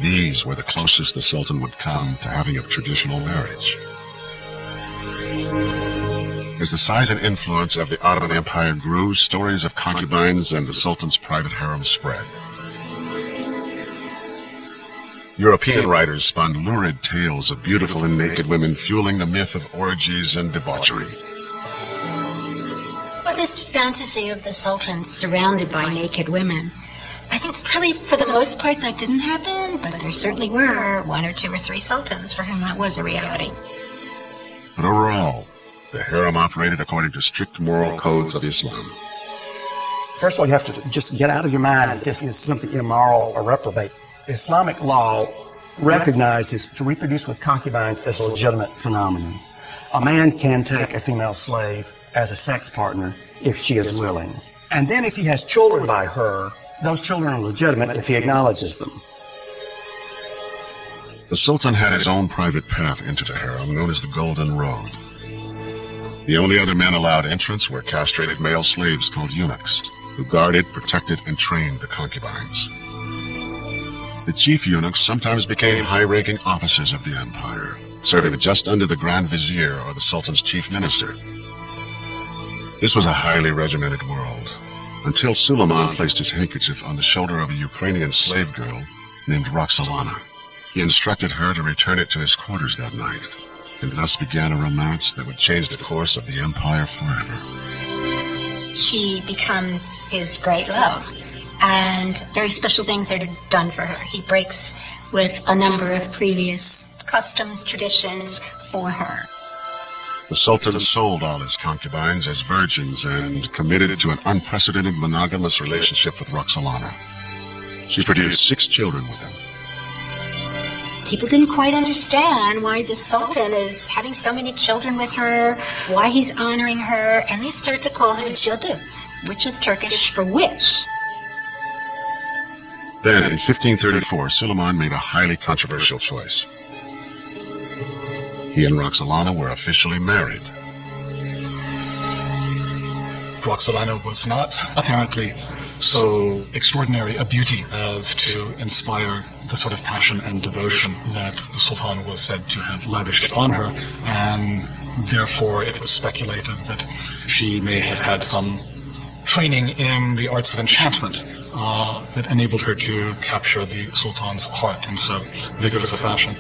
These were the closest the Sultan would come to having a traditional marriage. As the size and influence of the Ottoman Empire grew, stories of concubines and the Sultan's private harem spread. European writers spun lurid tales of beautiful and naked women, fueling the myth of orgies and debauchery. Well, this fantasy of the Sultan surrounded by naked women, I think probably for the most part that didn't happen, but there certainly were 1 or 2 or 3 sultans for whom that was a reality. But overall, the harem operated according to strict moral codes of Islam. First of all, you have to just get out of your mind that this is something immoral or reprobate. Islamic law recognizes to reproduce with concubines as a legitimate phenomenon. A man can take a female slave as a sex partner if she is willing. And then if he has children by her, those children are legitimate if he acknowledges them. The Sultan had his own private path into the harem, known as the Golden Road. The only other men allowed entrance were castrated male slaves called eunuchs, who guarded, protected, and trained the concubines. The chief eunuchs sometimes became high-ranking officers of the empire, serving just under the Grand Vizier or the Sultan's chief minister. This was a highly regimented world, until Suleiman placed his handkerchief on the shoulder of a Ukrainian slave girl named Roxolana. He instructed her to return it to his quarters that night, and thus began a romance that would change the course of the empire forever. She becomes his great love, and very special things are done for her. He breaks with a number of previous customs, traditions for her. The Sultan sold all his concubines as virgins and committed to an unprecedented monogamous relationship with Roxolana. She produced 6 children with him. People didn't quite understand why the Sultan is having so many children with her, why he's honoring her, and they start to call her Cadı, which is Turkish for witch. Then, in 1534, Suleiman made a highly controversial choice. He and Roxolana were officially married. Roxolana was not apparently so extraordinary a beauty as to inspire the sort of passion and devotion that the Sultan was said to have lavished on her, and therefore it was speculated that she may have had some training in the arts of enchantment that enabled her to capture the Sultan's heart in so vigorous a fashion.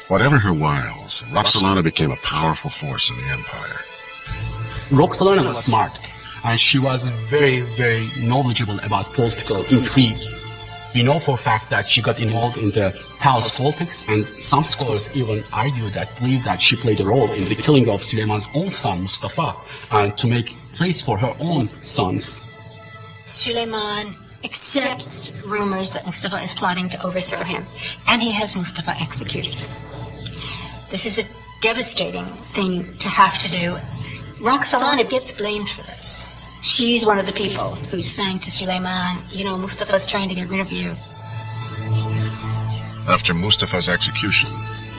Whatever her wiles, Roxolana became a powerful force in the empire. Roxolana was smart, and she was very, very knowledgeable about political intrigue. We know for a fact that she got involved in the palace politics, and some scholars even believe that she played a role in the killing of Suleiman's own son, Mustafa, and to make place for her own sons. Suleiman accepts rumors that Mustafa is plotting to overthrow him, and he has Mustafa executed. This is a devastating thing to have to do. Roxolana gets blamed for this. She's one of the people who sang to Suleiman, you know, Mustafa's trying to get rid of you. After Mustafa's execution,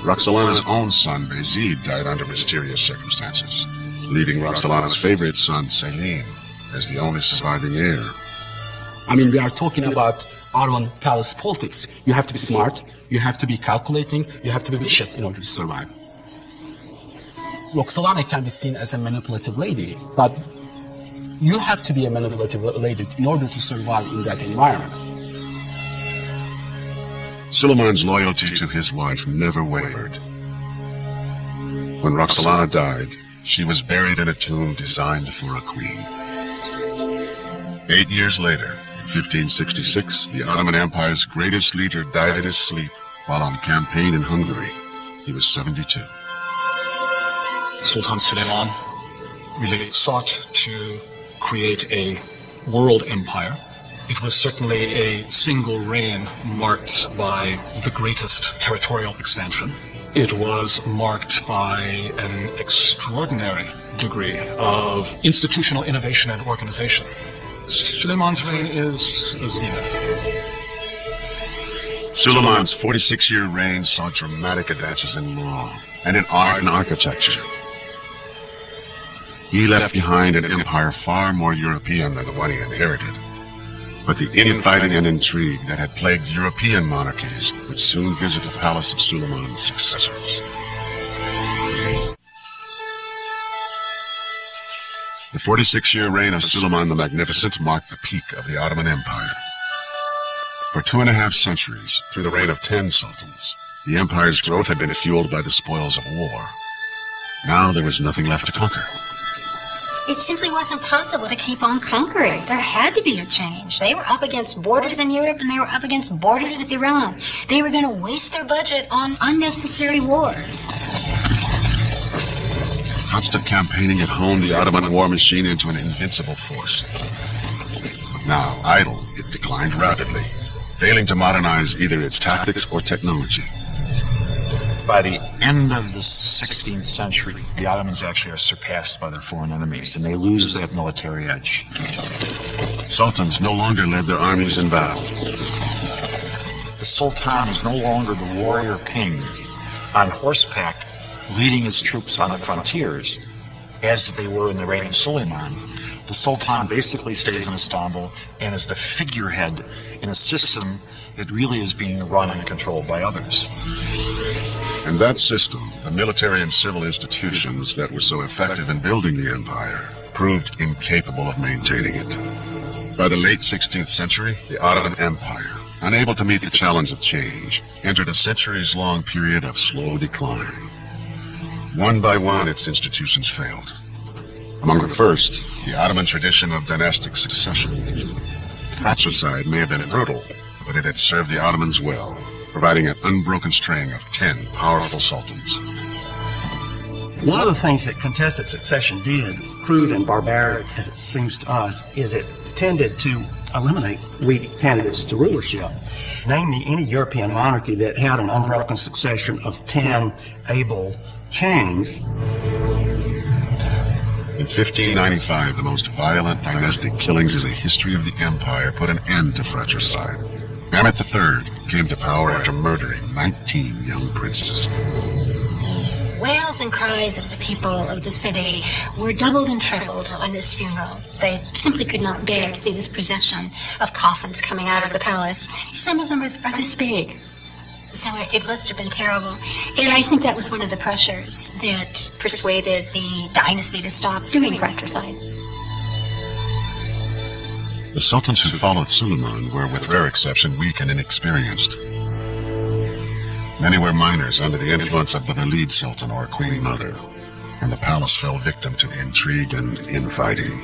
Roxolana's own son, Bayezid, died under mysterious circumstances, leaving Roxolana's favorite son, Selim, as the only surviving heir. I mean, we are talking about Ottoman palace politics. You have to be smart, you have to be calculating, you have to be vicious in order to survive. Roxolana can be seen as a manipulative lady, but you have to be a manipulative lady in order to survive in that environment. Suleiman's loyalty to his wife never wavered. When Roxolana died, she was buried in a tomb designed for a queen. 8 years later, in 1566, the Ottoman Empire's greatest leader died in his sleep while on campaign in Hungary. He was 72. Sultan Süleyman really sought to create a world empire. It was certainly a single reign marked by the greatest territorial expansion. It was marked by an extraordinary degree of institutional innovation and organization. Süleyman's reign is a zenith. Suleiman's 46-year reign saw dramatic advances in law and in art and architecture. He left behind an empire far more European than the one he inherited. But the infighting and intrigue that had plagued European monarchies would soon visit the palace of Suleiman's successors. The 46-year reign of Suleiman the Magnificent marked the peak of the Ottoman Empire. For 2.5 centuries, through the reign of 10 sultans, the empire's growth had been fueled by the spoils of war. Now there was nothing left to conquer. It simply wasn't possible to keep on conquering. There had to be a change. They were up against borders in Europe and they were up against borders with Iran. They were going to waste their budget on unnecessary war. Constant campaigning had honed the Ottoman war machine into an invincible force. But now, idle, it declined rapidly, failing to modernize either its tactics or technology. By the end of the 16th century, the Ottomans actually are surpassed by their foreign enemies, and they lose that military edge. Sultans no longer led their armies in battle. The Sultan is no longer the warrior king on horseback, leading his troops on the frontiers, as they were in the reign of Suleiman. The Sultan basically stays in Istanbul and is the figurehead in a system that really is being run and controlled by others. And that system, the military and civil institutions that were so effective in building the empire, proved incapable of maintaining it. By the late 16th century, the Ottoman Empire, unable to meet the challenge of change, entered a centuries-long period of slow decline. One by one, its institutions failed. Among the first, the Ottoman tradition of dynastic succession. Fratricide may have been brutal, but it had served the Ottomans well, providing an unbroken string of 10 powerful sultans. One of the things that contested succession did, crude and barbaric as it seems to us, is it tended to eliminate weak candidates to rulership. Name me any European monarchy that had an unbroken succession of 10 able kings. In 1595, the most violent dynastic killings in the history of the empire put an end to fratricide. Mehmed III came to power after murdering 19 young princes. Wails and cries of the people of the city were doubled and trebled on this funeral. They simply could not bear to see this procession of coffins coming out of the palace. Some of them are this big. So it must have been terrible. And I think that was one of the pressures that persuaded the dynasty to stop doing fratricide. The sultans who followed Suleiman were, with rare exception, weak and inexperienced. Many were minors under the influence of the Valid Sultan or Queen Mother, and the palace fell victim to intrigue and infighting.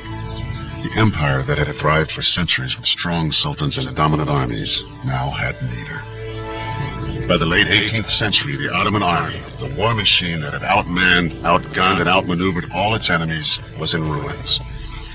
The empire that had thrived for centuries with strong sultans and dominant armies now had neither. By the late 18th century, the Ottoman army, the war machine that had outmanned, outgunned, and outmaneuvered all its enemies, was in ruins.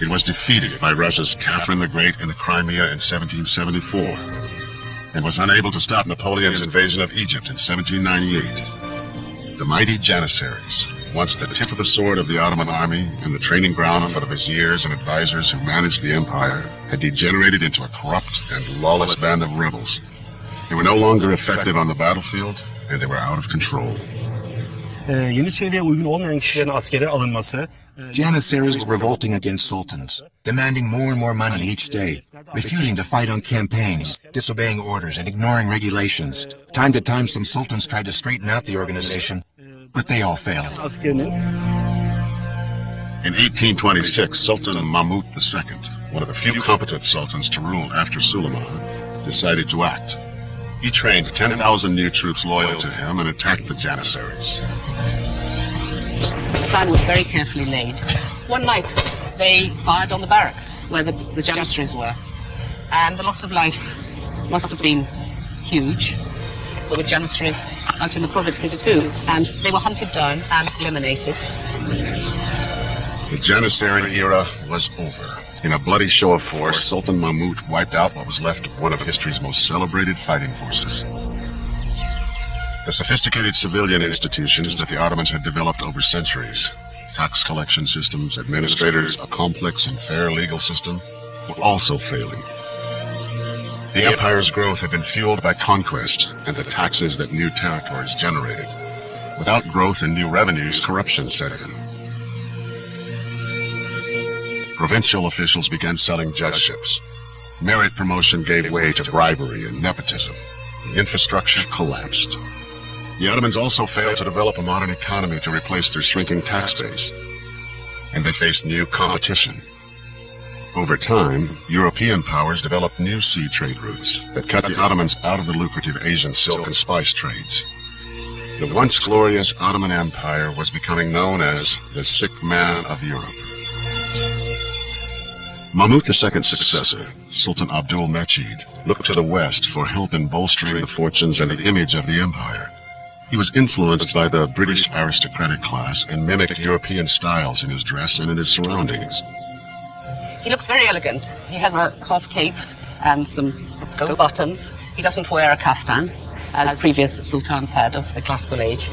It was defeated by Russia's Catherine the Great in the Crimea in 1774, and was unable to stop Napoleon's invasion of Egypt in 1798. The mighty Janissaries, once the tip of the sword of the Ottoman army and the training ground for the viziers and advisors who managed the empire, had degenerated into a corrupt and lawless band of rebels. They were no longer effective on the battlefield, and they were out of control. Yeniçeriliğe uygun olmayan kişilerin askere alınması. Janissaries were revolting against sultans, demanding more and more money each day, refusing to fight on campaigns, disobeying orders, and ignoring regulations. Time to time, some sultans tried to straighten out the organization, but they all failed. In 1826, Sultan Mahmud II, one of the few competent sultans to rule after Suleiman, decided to act. He trained 10,000 new troops loyal to him and attacked the Janissaries. The plan was very carefully laid. One night, they fired on the barracks where the Janissaries were, and the loss of life must have been huge. There were Janissaries out in the provinces too, and they were hunted down and eliminated. The Janissary era was over. In a bloody show of force, Sultan Mahmud wiped out what was left of one of history's most celebrated fighting forces. The sophisticated civilian institutions that the Ottomans had developed over centuries, tax collection systems, administrators, a complex and fair legal system, were also failing. The empire's growth had been fueled by conquest and the taxes that new territories generated. Without growth and new revenues, corruption set in. Provincial officials began selling judgeships. Merit promotion gave way to bribery and nepotism. The infrastructure collapsed. The Ottomans also failed to develop a modern economy to replace their shrinking tax base. And they faced new competition. Over time, European powers developed new sea trade routes that cut the Ottomans out of the lucrative Asian silk and spice trades. The once glorious Ottoman Empire was becoming known as the sick man of Europe. Mahmud II's successor, Sultan Abdul-Mejid, looked to the west for help in bolstering the fortunes and the image of the empire. He was influenced by the British aristocratic class and mimicked European styles in his dress and in his surroundings. He looks very elegant. He has a cloth cape and some gold buttons. He doesn't wear a kaftan, as previous sultans had of the classical age.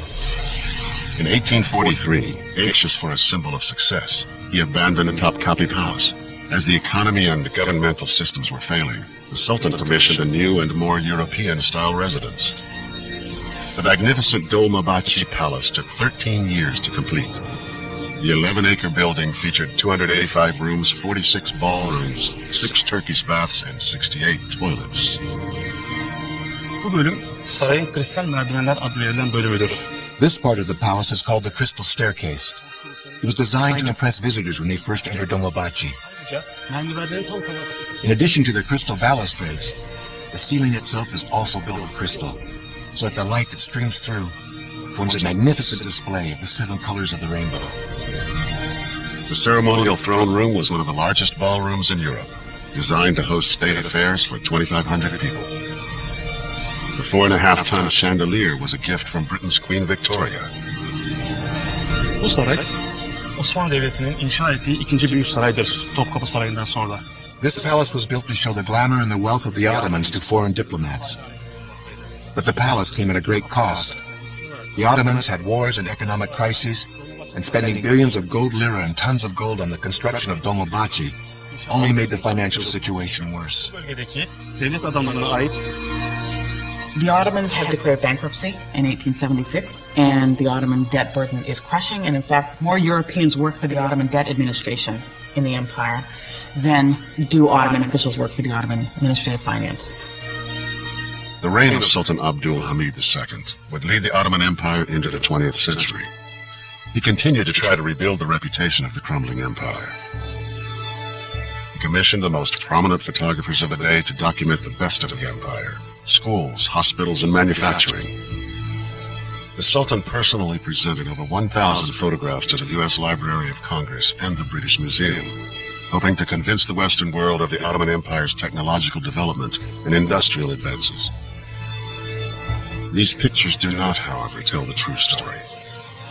In 1843, anxious for a symbol of success, he abandoned Topkapi Palace. As the economy and governmental systems were failing, the Sultan commissioned a new and more European-style residence. The magnificent Dolmabahce Palace took 13 years to complete. The 11-acre building featured 285 rooms, 46 ballrooms, 6 Turkish baths, and 68 toilets. Bu bölüm sarayın kristal merdivenler adı verilen bölümüdür. This part of the palace is called the Crystal Staircase. It was designed to impress visitors when they first entered Dolmabahce. In addition to the crystal balustrades, the ceiling itself is also built of crystal, so that the light that streams through forms a magnificent display of the 7 colors of the rainbow. The ceremonial throne room was one of the largest ballrooms in Europe, designed to host state affairs for 2,500 people. The 4.5-ton chandelier was a gift from Britain's Queen Victoria. Bu saray, Osmanlı Devleti'nin inşa ettiği ikinci büyük saraydır, Topkapı Sarayı'ndan sonra. This palace was built to show the glamour and the wealth of the Ottomans to foreign diplomats. But the palace came at a great cost. The Ottomans had wars and economic crises, and spending billions of gold lira and tons of gold on the construction of Dolmabahce only made the financial situation worse. Devlet adamlarına ait The Ottomans had declared bankruptcy in 1876, and the Ottoman debt burden is crushing, and in fact, more Europeans work for the Ottoman debt administration in the empire than do Ottoman officials work for the Ottoman Ministry of Finance. The reign of Sultan Abdul Hamid II would lead the Ottoman Empire into the 20th century. He continued to try to rebuild the reputation of the crumbling empire. He commissioned the most prominent photographers of the day to document the best of the empire: schools, hospitals, and manufacturing. The Sultan personally presented over 1,000 photographs to the U.S. Library of Congress and the British Museum, hoping to convince the Western world of the Ottoman Empire's technological development and industrial advances. These pictures do not, however, tell the true story.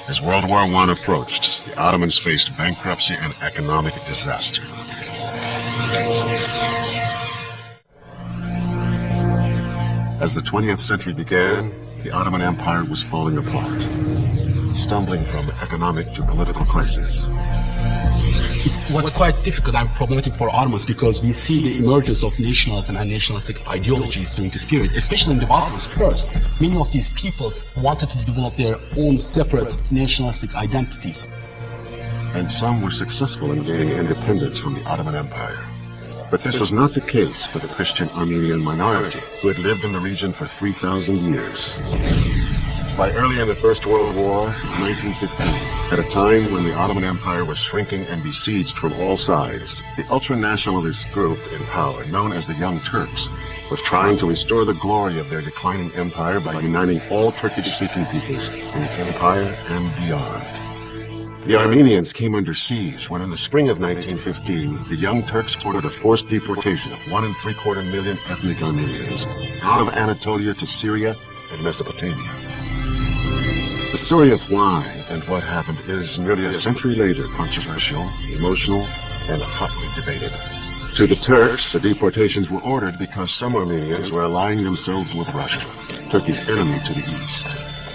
As World War I approached, the Ottomans faced bankruptcy and economic disaster. As the 20th century began, the Ottoman Empire was falling apart. stumbling from economic to political crisis. It was quite difficult and problematic for Ottomans because we see the emergence of nationalism and nationalistic ideologies during this period, especially in the Balkans first. Many of these peoples wanted to develop their own separate nationalistic identities. And some were successful in gaining independence from the Ottoman Empire. But this was not the case for the Christian Armenian minority, who had lived in the region for 3,000 years. By early in the First World War, 1915, at a time when the Ottoman Empire was shrinking and besieged from all sides, the ultra-nationalist group in power, known as the Young Turks, was trying to restore the glory of their declining empire by uniting all Turkish-speaking peoples in the empire and beyond. The Armenians came under siege when in the spring of 1915, the Young Turks ordered a forced deportation of 1.75 million ethnic Armenians out of Anatolia to Syria and Mesopotamia. The story of why and what happened is nearly a century later controversial, emotional, and hotly debated. To the Turks, the deportations were ordered because some Armenians were allying themselves with Russia, Turkey's enemy to the east.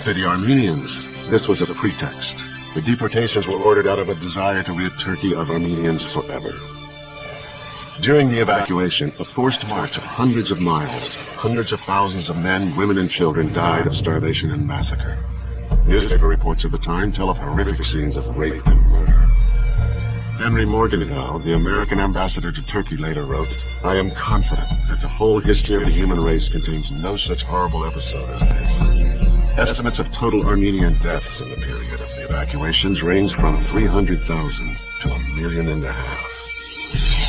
To the Armenians, this was a pretext. The deportations were ordered out of a desire to rid Turkey of Armenians forever. During the evacuation, a forced march of hundreds of miles, hundreds of thousands of men, women, and children died of starvation and massacre. Newspaper reports of the time tell of horrific scenes of rape and murder. Henry Morgenthau, the American ambassador to Turkey, later wrote, "I am confident that the whole history of the human race contains no such horrible episode as this." Estimates of total Armenian deaths in the period of the evacuations range from 300,000 to 1.5 million.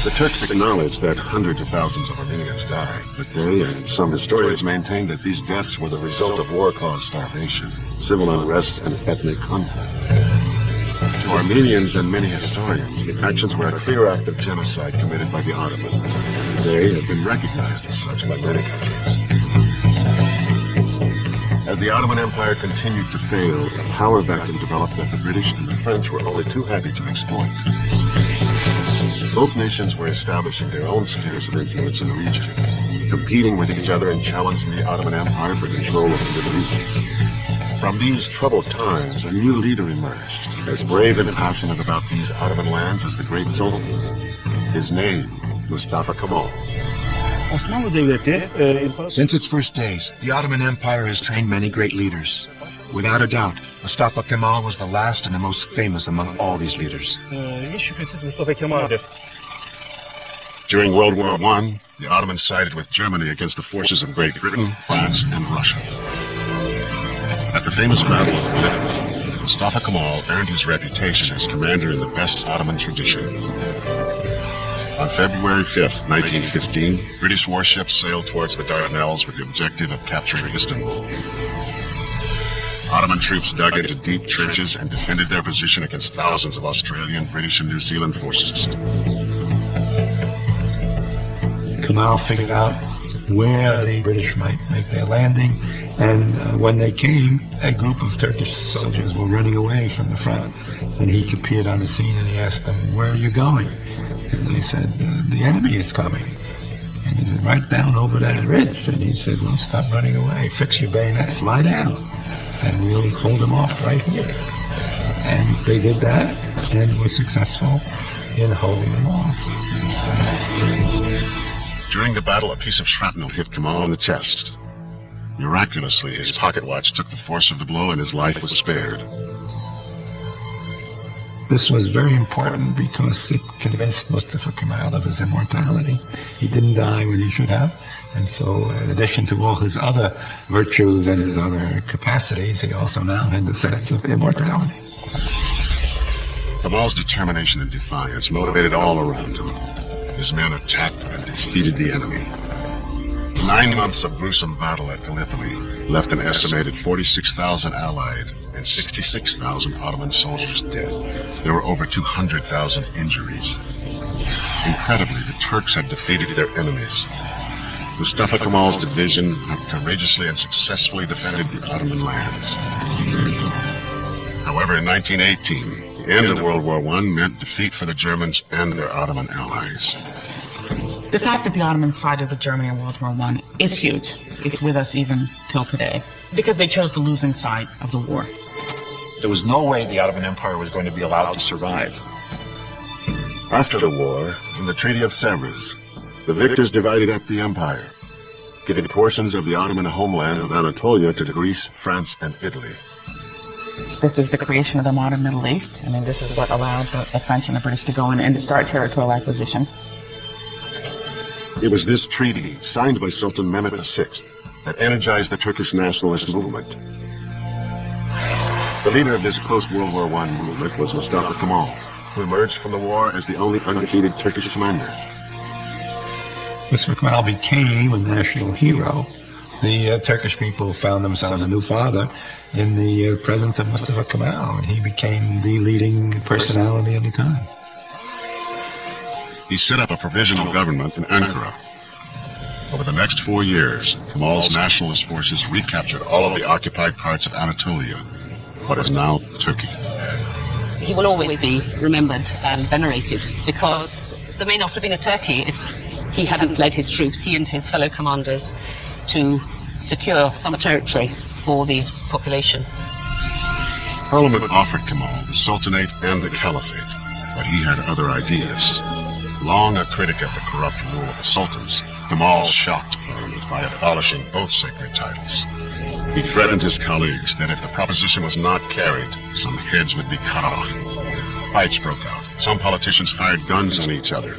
The Turks acknowledge that hundreds of thousands of Armenians died, but they and some historians maintain that these deaths were the result of war-caused starvation, civil unrest, and ethnic conflict. To Armenians and many historians, the actions were a clear act of genocide committed by the Ottomans. They have been recognized as such by many countries. As the Ottoman Empire continued to fail, a power vacuum developed that the British and the French were only too happy to exploit. Both nations were establishing their own spheres of influence in the region, competing with each other and challenging the Ottoman Empire for control of the Middle East. From these troubled times, a new leader emerged, as brave and passionate about these Ottoman lands as the great sultans. His name, Mustafa Kemal. Since its first days, the Ottoman Empire has trained many great leaders. Without a doubt, Mustafa Kemal was the last and the most famous among all these leaders. During World War I, the Ottomans sided with Germany against the forces of Great Britain, France, and Russia. At the famous Battle of Gallipoli, Mustafa Kemal earned his reputation as commander in the best Ottoman tradition. On February 5th, 1915, British warships sailed towards the Dardanelles with the objective of capturing Istanbul. Ottoman troops dug into deep trenches and defended their position against thousands of Australian, British, and New Zealand forces. Kemal figured out where the British might make their landing, and when they came, a group of Turkish soldiers were running away from the front, and he appeared on the scene and he asked them, "Where are you going?" And they said, "The enemy is coming." And he said, "Right down over that ridge." And he said, "Well, stop running away. Fix your bayonets. Lie down. And we'll hold them off right here." And they did that and were successful in holding them off. During the battle, a piece of shrapnel hit Kemal in the chest. Miraculously, his pocket watch took the force of the blow and his life was spared. This was very important because it convinced Mustafa Kemal of his immortality. He didn't die when he should have. And so, in addition to all his other virtues and his other capacities, he also now had the sense of immortality. Kemal's determination and defiance motivated all around him. His men attacked and defeated the enemy. 9 months of gruesome battle at Gallipoli left an estimated 46,000 Allied and 66,000 Ottoman soldiers dead. There were over 200,000 injuries. Incredibly, the Turks had defeated their enemies. Mustafa Kemal's division had courageously and successfully defended the Ottoman lands. However, in 1918, the end of World War I meant defeat for the Germans and their Ottoman allies. The fact that the Ottomans sided with Germany in World War I is huge. It's with us even till today, because they chose the losing side of the war. There was no way the Ottoman Empire was going to be allowed to survive. After the war, in the Treaty of Sevres, the victors divided up the empire, giving portions of the Ottoman homeland of Anatolia to Greece, France, and Italy. This is the creation of the modern Middle East. I mean, this is what allowed the French and the British to go in and to start territorial acquisition. It was this treaty, signed by Sultan Mehmed VI, that energized the Turkish nationalist movement. The leader of this post-World War I movement was Mustafa Kemal, who emerged from the war as the only undefeated Turkish commander. Mustafa Kemal became a national hero. The Turkish people found themselves a new father in the presence of Mustafa Kemal, and he became the leading personality of the time. He set up a provisional government in Ankara. Over the next 4 years, Kemal's nationalist forces recaptured all of the occupied parts of Anatolia, what is now Turkey. He will always be remembered and venerated because there may not have been a Turkey if he hadn't led his troops, he and his fellow commanders, to secure some territory for the population. Parliament offered Kemal the Sultanate and the Caliphate, but he had other ideas. Long a critic of the corrupt rule of the sultans, Kemal shocked Parliament by abolishing both sacred titles. He threatened his colleagues that if the proposition was not carried, some heads would be cut off. Fights broke out. Some politicians fired guns on each other,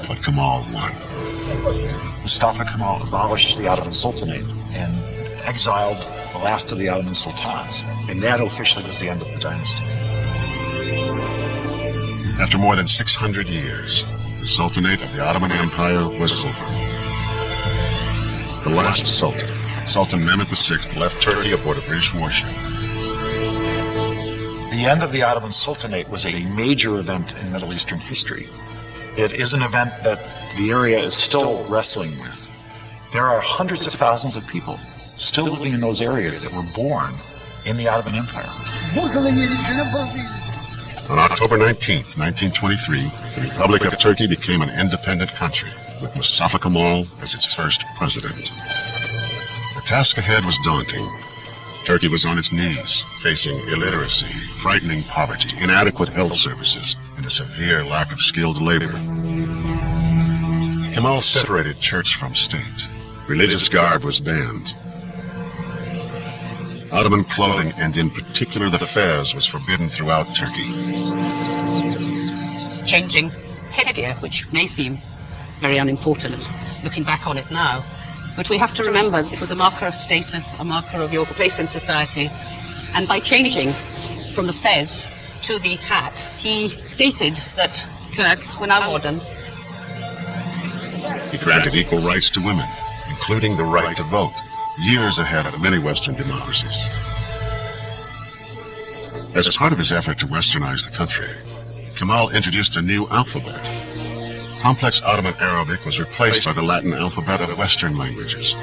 but Kemal won. Mustafa Kemal abolished the Ottoman Sultanate and exiled the last of the Ottoman sultans, and that officially was the end of the dynasty. After more than 600 years, the Sultanate of the Ottoman Empire was over. The last Sultan, Sultan Mehmed VI, left Turkey aboard a British warship. The end of the Ottoman Sultanate was a major event in Middle Eastern history. It is an event that the area is still wrestling with. There are hundreds of thousands of people still living in those areas that were born in the Ottoman Empire. On October 19th, 1923, the Republic of Turkey became an independent country, with Mustafa Kemal as its first president. The task ahead was daunting. Turkey was on its knees, facing illiteracy, frightening poverty, inadequate health services, and a severe lack of skilled labor. Kemal separated church from state. Religious garb was banned. Ottoman clothing, and in particular the fez, was forbidden throughout Turkey. Changing headgear, which may seem very unimportant, looking back on it now, but we have to remember it was a marker of status, a marker of your place in society, and by changing from the fez to the hat, he stated that Turks were now modern. He granted equal rights to women, including the right to vote, years ahead of many Western democracies. As part of his effort to westernize the country, Kemal introduced a new alphabet. Complex Ottoman Arabic was replaced by the Latin alphabet of Western languages.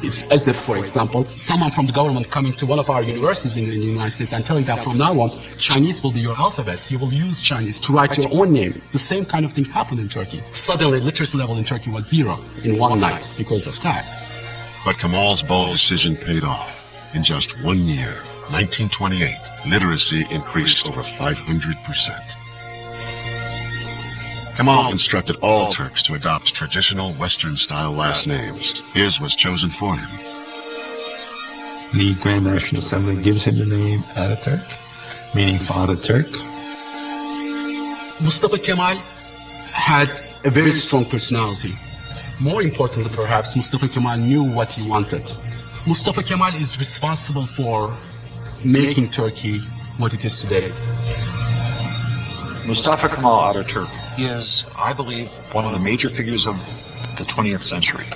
It's as if, for example, someone from the government coming to one of our universities in the United States and telling that from now on, Chinese will be your alphabet. You will use Chinese to write your own name. The same kind of thing happened in Turkey. Suddenly, literacy level in Turkey was 0 in one night because of that. But Kemal's bold decision paid off. In just 1 year, 1928, literacy increased over 500%. Kemal instructed all Turks to adopt traditional Western-style last names. His was chosen for him. The Grand National Assembly gives him the name Ataturk, meaning Father Turk. Mustafa Kemal had a very strong personality. More importantly, perhaps, Mustafa Kemal knew what he wanted. Mustafa Kemal is responsible for making Turkey what it is today. Mustafa Kemal Ataturk is, I believe, one of the major figures of the 20th century.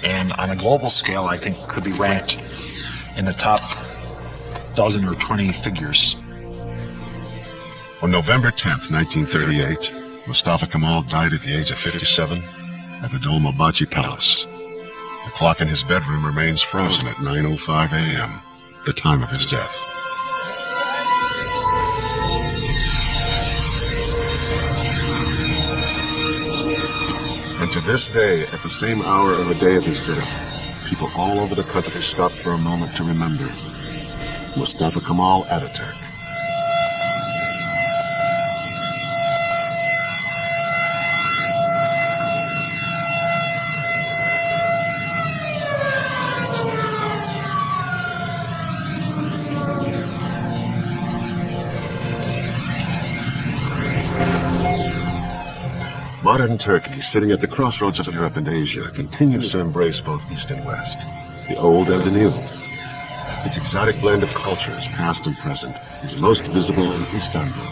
And on a global scale, I think could be ranked in the top dozen or 20 figures. On November 10th, 1938, Mustafa Kemal died at the age of 57 at the Dolmabahce Palace. The clock in his bedroom remains frozen at 9:05 a.m., the time of his death. And to this day, at the same hour of the day of his death, people all over the country stop for a moment to remember. Mustafa Kemal Ataturk. Modern Turkey, sitting at the crossroads of Europe and Asia, continues to embrace both East and West, the old and the new. Its exotic blend of cultures, past and present, is most visible in Istanbul.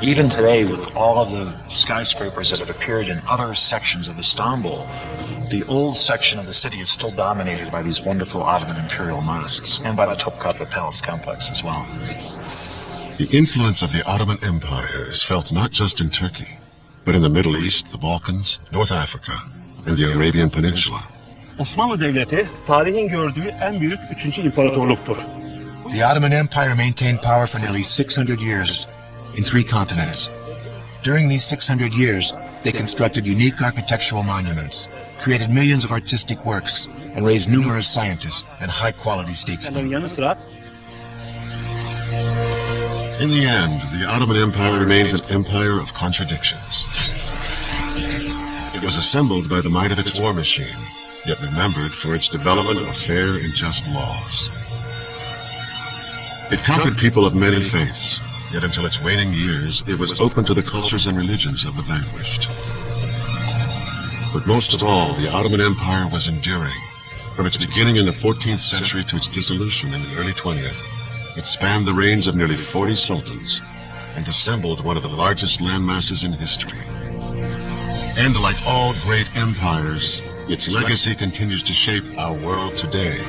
Even today, with all of the skyscrapers that have appeared in other sections of Istanbul, the old section of the city is still dominated by these wonderful Ottoman imperial mosques and by the Topkapı Palace complex as well. The influence of the Ottoman Empire is felt not just in Turkey, but in the Middle East, the Balkans, North Africa, and the Arabian Peninsula. Osmanlı Devleti tarihin gördüğü en büyük 3. imparatorluktur. The Ottoman Empire maintained power for nearly 600 years in 3 continents. During these 600 years, they constructed unique architectural monuments, created millions of artistic works, and raised numerous scientists and high-quality statesmen. In the end, the Ottoman Empire remains an empire of contradictions. It was assembled by the might of its war machine, yet remembered for its development of fair and just laws. It conquered people of many faiths, yet until its waning years, it was open to the cultures and religions of the vanquished. But most of all, the Ottoman Empire was enduring. From its beginning in the 14th century to its dissolution in the early 20th, it spanned the reigns of nearly 40 sultans and assembled one of the largest landmasses in history. And like all great empires, its legacy continues to shape our world today.